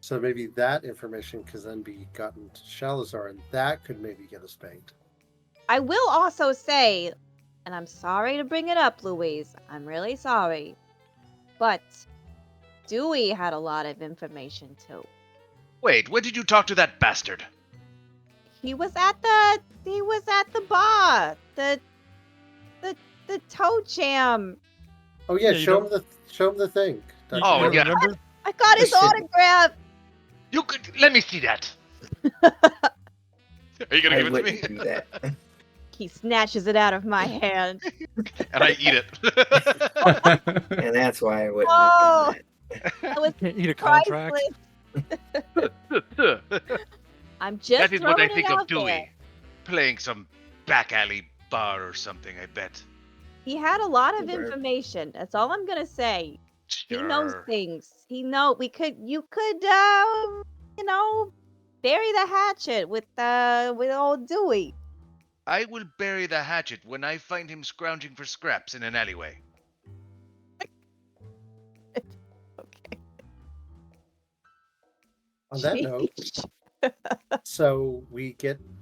S2: So maybe that information could then be gotten to Shalazar, and that could maybe get us paid.
S5: I will also say, and I'm sorry to bring it up, Louise. I'm really sorry. But Dewey had a lot of information too.
S3: Wait, when did you talk to that bastard?
S5: He was at the bar. The toe jam.
S2: Oh yeah,
S4: Yeah, you
S2: show
S4: don't-
S2: him the thing.
S4: You-
S3: Oh,
S4: you don't
S3: yeah.
S4: Remember?
S5: I got his
S6: Listen.
S5: autograph.
S3: You could let me see that. Are you gonna
S6: I
S3: give it to me?
S6: wouldn't do that.
S5: He snatches it out of my hand.
S3: And I eat it.
S6: And that's why I wouldn't
S5: Oh.
S6: have done
S5: That was
S4: Can't eat a contract.
S5: priceless. I'm just
S3: That is what I
S5: throwing it
S3: think of
S5: out there.
S3: Dewey. Playing some back alley bar or something, I bet.
S5: He had a lot of
S6: Sure.
S5: information. That's all I'm gonna say. He knows
S3: Sure.
S5: things. You could bury the hatchet with old Dewey.
S3: I will bury the hatchet when I find him scrounging for scraps in an alleyway.
S5: Okay.
S2: On that note, so we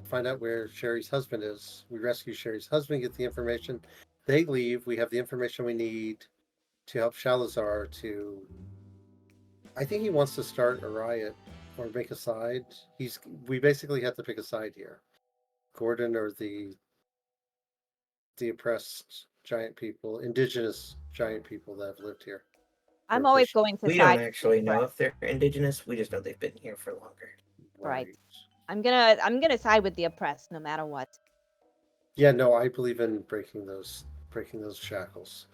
S2: find out where Sherry's husband is. We rescue Sherry's husband, get the information. They leave. We have the information we need to help Shalazar to. I think he wants to start a riot or make a side. We basically have to pick a side here. Gordon or the oppressed giant people, indigenous giant people that have lived here.
S5: I'm
S2: Or
S5: always
S2: fish-
S5: going to
S6: We
S5: side.
S6: don't actually know
S5: Right.
S6: if they're indigenous. We just know they've been here for longer.
S5: Right. I'm gonna side with the oppressed no matter what.
S2: Yeah, no, I believe in breaking those shackles.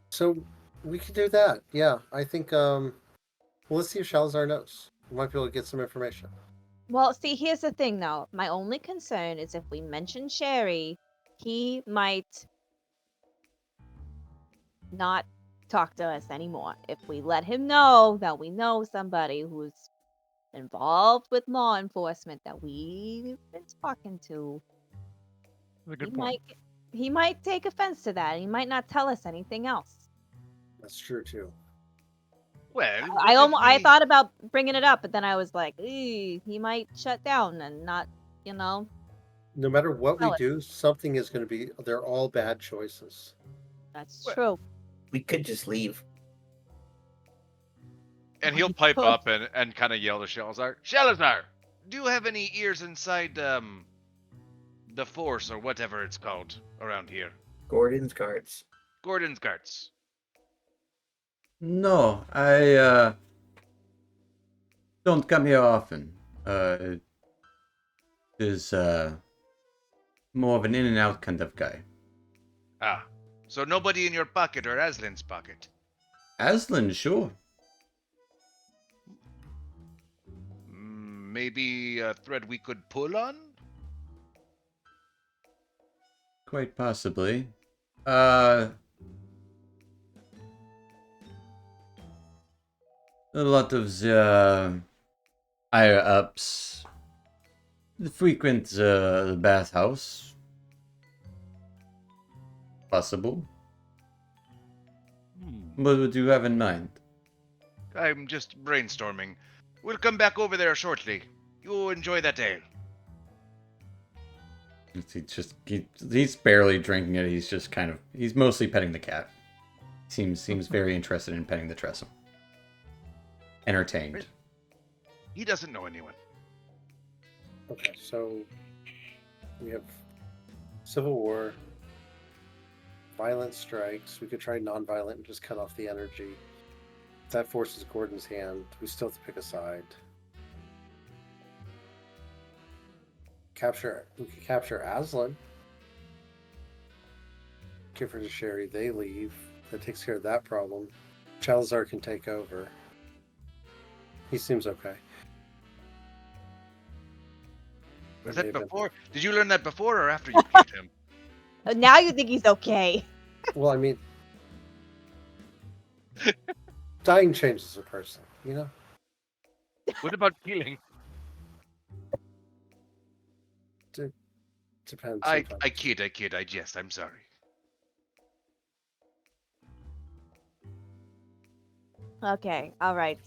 S2: So we could do that. Yeah, I think well, let's see if Shalazar knows. We might be able to get some information.
S5: Well, see, here's the thing though. My only concern is if we mention Sherry, he might not talk to us anymore. If we let him know that we know somebody who's involved with law enforcement that we've been talking to,
S4: That's a good
S5: he
S4: point.
S5: might take offense to that. And he might not tell us anything else.
S2: That's true too.
S3: Well,
S5: I thought about bringing it up, but then I was like, he might shut down and not,
S2: No matter what we
S5: Tell it.
S2: do, something is going to be. They're all bad choices.
S5: That's
S3: Well,
S5: true.
S6: We could just leave.
S3: And he'll pipe up and kind of yell to Shalazar, Shalazar, do you have any ears inside the Force or whatever it's called around here?
S6: Gordon's cards.
S3: Gordon's Guards.
S1: No, I don't come here often. Is more of an in and out kind of guy.
S3: Ah, so nobody in your pocket or Aslan's pocket.
S1: Aslan, sure.
S3: Maybe a thread we could pull on?
S1: Quite possibly. A lot of the higher ups frequent the bathhouse. Possible. What would you have in mind?
S3: I'm just brainstorming. We'll come back over there shortly. You enjoy that ale.
S1: He's barely drinking it. He's just he's mostly petting the cat. Seems very interested in petting the trestle. Entertained.
S3: He doesn't know anyone.
S2: Okay, so we have Civil War, violent strikes. We could try non-violent and just cut off the energy. That forces Gordon's hand. We still have to pick a side. We could capture Aslan. Give her to Sherry. They leave. That takes care of that problem. Chalazar can take over. He seems okay.
S3: Was that before? Did you learn that before or after you killed him?
S5: Now you think he's okay.
S2: Well, I mean, dying changes a person, you know?
S7: What about healing?
S2: Depends.
S3: I
S2: sometimes.
S3: kid. I jest. I'm sorry.
S5: Okay, all right.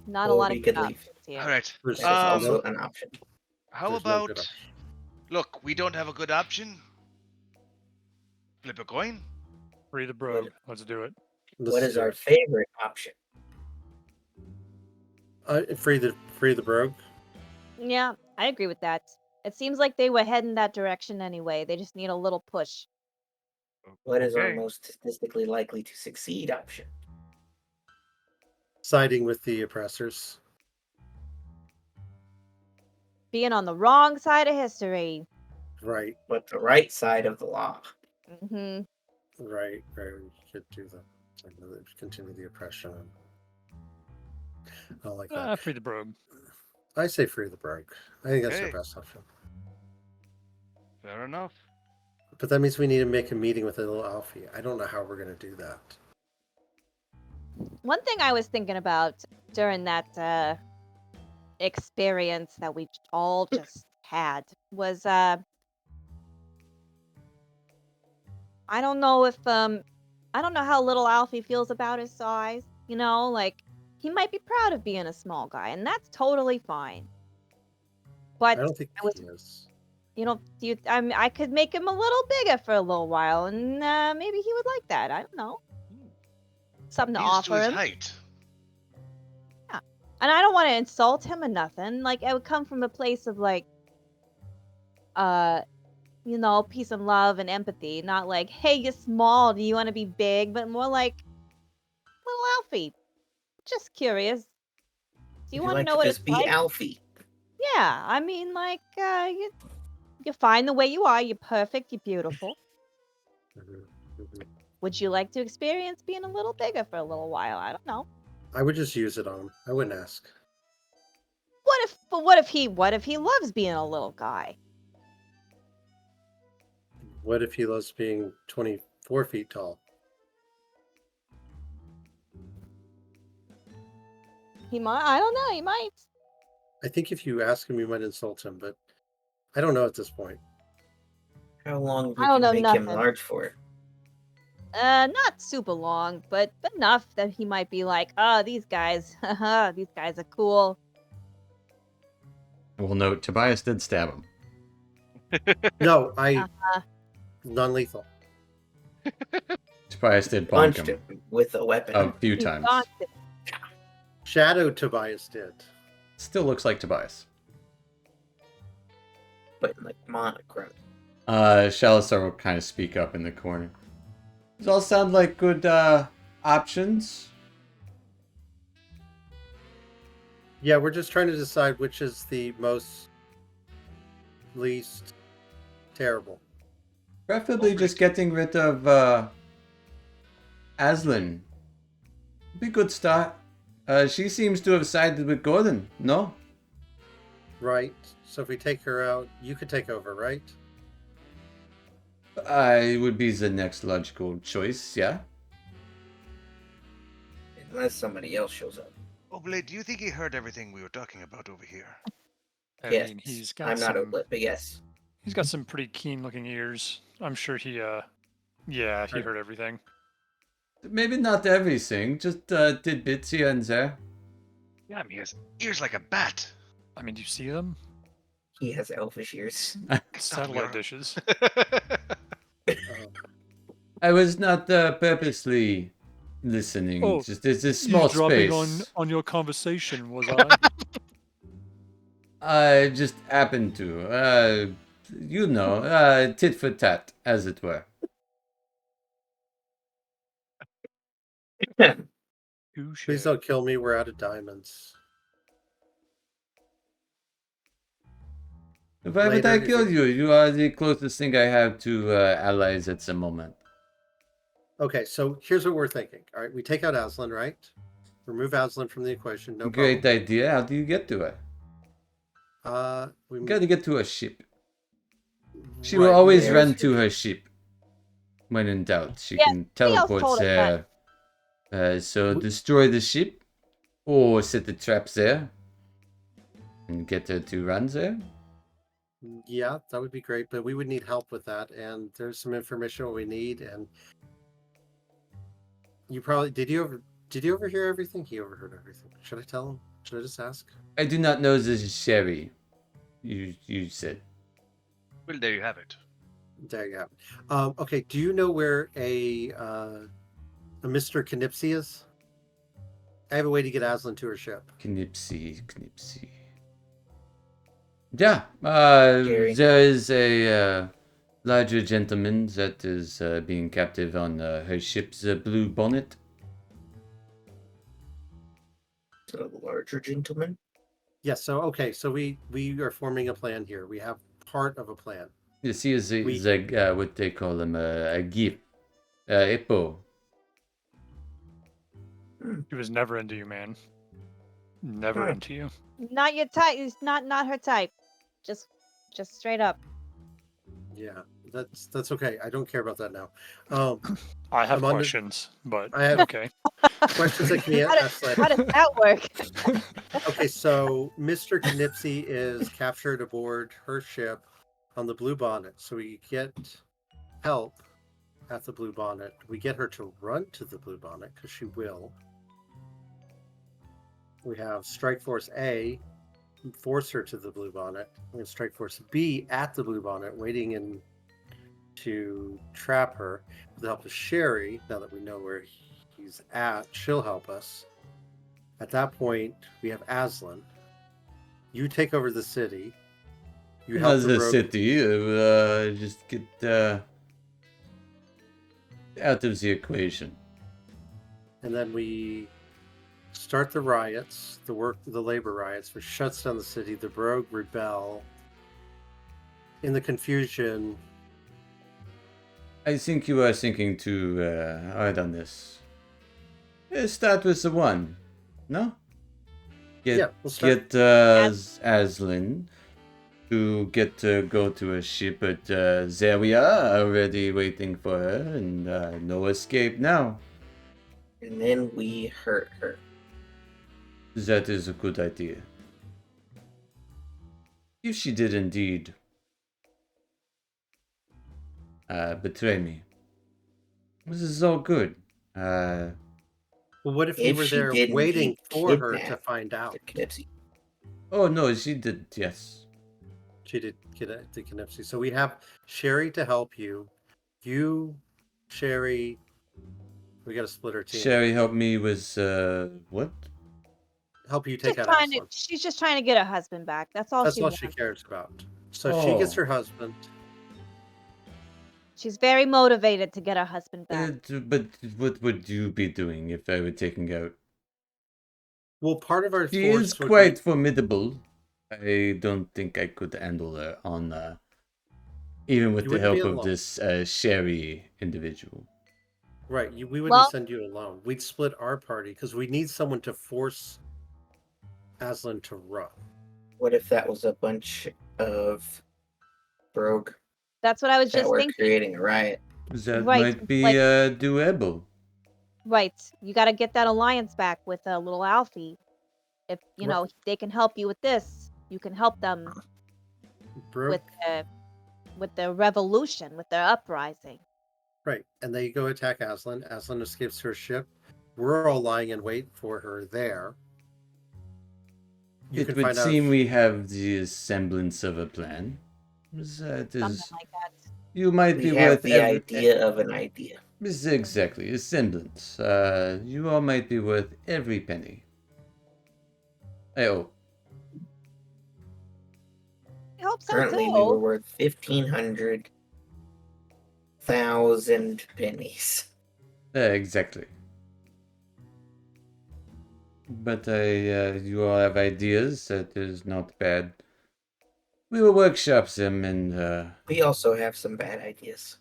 S5: Not a
S6: Or
S5: lot
S6: we
S5: of
S6: could
S5: good
S6: leave.
S5: options here.
S3: All right.
S2: There's
S6: That's also
S3: Um,
S6: an option.
S3: How
S2: There's no good
S3: about?
S2: option.
S3: Look, we don't have a good option. Flip a coin.
S4: Free the brogue. Let's do it.
S6: What is our favorite option?
S2: Free the brogue?
S5: Yeah, I agree with that. It seems like they were heading that direction anyway. They just need a little push.
S6: What is our
S7: Okay.
S6: most statistically likely to succeed option?
S2: Siding with the oppressors.
S5: Being on the wrong side of history.
S2: Right,
S6: But the right side of the law.
S5: Hmm.
S2: right. We could do that. Continue the oppression. I like that.
S4: Free the brogue.
S2: I say free the brogue. I think that's
S3: Okay.
S2: the best option.
S7: Fair enough.
S2: But that means we need to make a meeting with a little Alfie. I don't know how we're going to do that.
S5: One thing I was thinking about during that experience that we all just had was I don't know if I don't know how little Alfie feels about his size. You know, like he might be proud of being a small guy, and that's totally fine. But
S2: I don't think
S5: I was,
S2: he is.
S5: you know, I could make him a little bigger for a little while, and maybe he would like that. I don't know. Something to
S3: Used to
S5: offer
S3: his
S5: him.
S3: height.
S5: And I don't want to insult him or nothing. Like it would come from a place of like, you know, peace and love and empathy. Not like, hey, you're small. Do you want to be big? But more like, little Alfie. Just curious. Do you
S6: Would
S5: want to
S6: like
S5: know
S6: to
S5: what
S6: just
S5: it's
S6: be
S5: like?
S6: Alfie?
S5: Yeah, I mean, like, you're fine the way you are. You're perfect. You're beautiful.
S2: Mhm, mhm.
S5: Would you like to experience being a little bigger for a little while? I don't know.
S2: I would just use it on him. I wouldn't ask.
S5: What if he loves being a little guy?
S2: What if he loves being 24 feet tall?
S5: He might. I don't know. He might.
S2: I think if you ask him, you might insult him, but I don't know at this point.
S6: How long would
S5: I don't
S6: you
S5: know
S6: make him
S5: nothing.
S6: large for?
S5: Not super long, but enough that he might be like, oh, these guys, haha, these guys are cool.
S1: We'll note Tobias did stab him.
S2: No, I
S5: Uh-huh.
S2: non-lethal.
S1: Tobias did bonk
S6: Punched
S1: him
S6: him with a weapon.
S1: a few
S5: He
S1: times.
S5: bonked it.
S2: Shadow Tobias did.
S1: Still looks like Tobias.
S6: But like monochrome.
S1: Shalazar will kind of speak up in the corner. These all sound like good options.
S2: Yeah, we're just trying to decide which is the least terrible.
S1: Preferably just getting rid of Aslan. Be a good start. She seems to have sided with Gordon, no?
S2: Right. So if we take her out, you could take over, right?
S1: I would be the next logical choice, yeah?
S6: Unless somebody else shows up.
S3: Oh, Blade, do you think he heard everything we were talking about over here?
S4: I
S6: Yes,
S4: mean, he's got
S6: I'm not
S4: some.
S6: Oglet, but yes.
S4: He's got some pretty keen-looking ears. I'm sure he. Yeah, he
S2: Right.
S4: heard everything.
S1: Maybe not everything, just tidbits here and there.
S3: Yeah, I mean, he has ears like a bat.
S4: I mean, do you see them?
S6: He has elfish ears.
S4: Satellite dishes.
S2: Um,
S1: I was not purposely listening.
S4: Oh,
S1: Just it's a small
S4: Eavesdropping
S1: space.
S4: on your conversation, was I?
S1: I just happened to. Tit for tat, as it were.
S4: Touche.
S2: Please don't kill me. We're out of diamonds.
S1: Why would
S2: Later,
S1: I
S2: if
S1: kill you? You are the closest thing I have to allies at the moment.
S2: Okay, so here's what we're thinking. All right, we take out Aslan, right? Remove Aslan from the equation. No
S1: Great
S2: problem.
S1: idea. How do you get to her?
S2: We
S1: You gotta get to her ship. She
S2: right,
S1: will always
S6: there's
S1: run
S6: her
S1: to her ship. When in doubt, she
S5: Yeah,
S1: can teleport
S5: told us that.
S1: there. So destroy the ship, or set the traps there, and get her to run there.
S2: Yeah, that would be great, but we would need help with that. And there's some information we need. And you probably did you overhear everything? He overheard everything. Should I tell him? Should I just ask?
S1: I do not know this is Sherry. You said.
S3: Well, there you have it.
S2: There you go. Okay, do you know where a Mr. Knipsey is? I have a way to get Aslan to her ship.
S1: Knipsey. Yeah,
S6: Jerry.
S1: there is a larger gentleman that is being captive on her ship's blue bonnet.
S6: So the larger gentleman.
S2: Yes, so okay, so we are forming a plan here. We have part of a plan.
S1: You see, is what they call him, a gift, hippo.
S4: He was never into you, man. Never
S6: Hmm.
S4: into you.
S5: Not your type. He's not her type. Just straight up.
S2: Yeah, that's okay. I don't care about that now.
S4: I have
S2: I'm on the-
S4: questions, but
S2: I have-
S4: okay.
S2: Questions that can be
S5: How
S2: asked
S5: does,
S2: later.
S5: how does that work?
S2: Okay, so Mr. Knipsey is captured aboard her ship on the Blue Bonnet. So we get help at the Blue Bonnet. We get her to run to the Blue Bonnet because she will. We have Strike Force A force her to the Blue Bonnet. We have Strike Force B at the Blue Bonnet waiting in to trap her. With the help of Sherry, now that we know where he's at, she'll help us. At that point, we have Aslan. You take over the city. You help
S1: Not
S2: the
S1: the
S2: rogue.
S1: city. Just get out of the equation.
S2: And then we start the riots, the labor riots, which shuts down the city. The rogue rebel. In the confusion,
S1: I think you are thinking too hard on this. Let's start with the one, no?
S2: yeah, we'll start.
S1: Get Aslan to get to go to a ship, but there we are, already waiting for her, and no escape now.
S6: And then we hurt her.
S1: That is a good idea. If she did indeed betray me, this is all good.
S2: Well, what if you
S6: If
S2: were
S6: she
S2: there
S6: did
S2: waiting
S6: indeed
S2: for her to
S6: kidnap
S2: find out?
S6: The Knipsey.
S1: Oh no, she did. Yes.
S2: She did get the Knipsey. So we have Sherry to help you. You, Sherry. We got to split our team.
S1: Sherry helped me with what?
S2: Help you take
S5: Just
S2: out
S5: trying to,
S2: Aslan.
S5: she's just trying to get her husband back. That's all
S2: That's
S5: she
S2: all
S5: wants.
S2: she cares about. So she gets
S1: Oh.
S2: her husband.
S5: She's very motivated to get her husband back.
S1: But what would you be doing if I were taking out?
S2: Well, part of our
S1: She
S2: force
S1: is
S2: would be-
S1: quite formidable. I don't think I could handle her on even with
S2: You
S1: the
S2: wouldn't be
S1: help of
S2: alone.
S1: this Sherry individual.
S2: Right. We wouldn't
S5: Well-
S2: send you alone. We'd split our party because we need someone to force Aslan to run.
S6: What if that was a bunch of rogue
S5: That's what I was
S6: that
S5: just
S6: were
S5: thinking.
S6: creating a riot?
S1: That
S5: Right,
S1: might be
S5: like-
S1: doable.
S5: Right. You got to get that alliance back with little Alfie. If,
S2: Right.
S5: know, they can help you with this. you can help them
S2: Brooke,
S5: with the revolution, with their uprising.
S2: right. And they go attack Aslan. Aslan escapes to her ship. We're all lying in wait for her there. You
S1: It
S2: can
S1: would
S2: find out
S1: seem
S2: if-
S1: we have the semblance of a plan. That
S5: Something
S1: is,
S5: like that.
S1: you might
S6: We
S1: be
S6: have
S1: worth
S6: the idea of an idea.
S1: This is exactly a semblance. You all might be worth every penny. Oh,
S5: I hope so
S6: Currently,
S5: too.
S6: we were worth 1,500,000 pennies.
S1: exactly. But you all have ideas. That is not bad. We will workshop them, and
S6: We also have some bad ideas.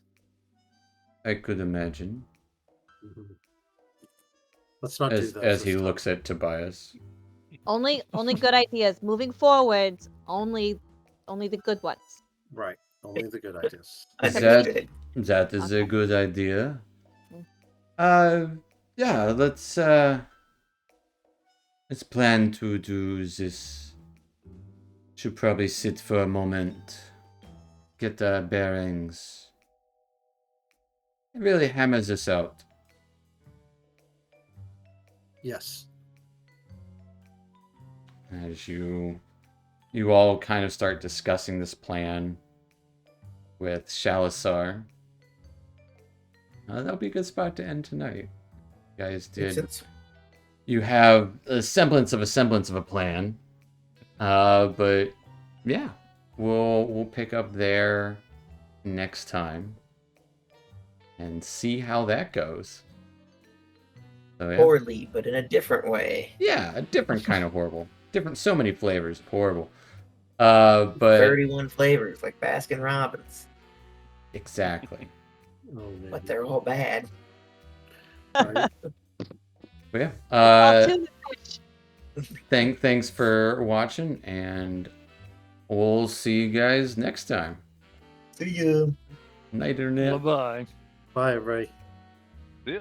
S1: I could imagine.
S2: Mhm. Let's not do
S1: As
S2: those.
S1: as he
S2: this time.
S1: looks at Tobias.
S5: Only good ideas. Moving forwards, only the good ones.
S2: Right. Only the good ideas.
S6: Understood.
S1: That is a
S5: Okay.
S1: good idea.
S5: Mm.
S1: Yeah, let's plan to do this. Should probably sit for a moment. Get our bearings. It really hammers this out.
S2: Yes.
S1: As you all kind of start discussing this plan with Shalasar. That'll be a good spot to end tonight. You guys
S6: Makes
S1: did.
S6: sense.
S1: You have a semblance of a plan. But yeah, we'll pick up there next time and see how that goes. So, yeah.
S6: Poorly, but in a different way.
S1: Yeah, a different kind of horrible. So many flavors, horrible. But
S6: 31 flavors, like Baskin Robbins.
S1: exactly.
S2: Oh, man.
S6: But they're all bad.
S2: Right.
S1: But yeah.
S5: All too much.
S1: Thanks for watching, and we'll see you guys next time.
S6: See ya.
S1: Night, internet.
S4: Bye bye.
S2: Bye, everybody.
S7: See ya.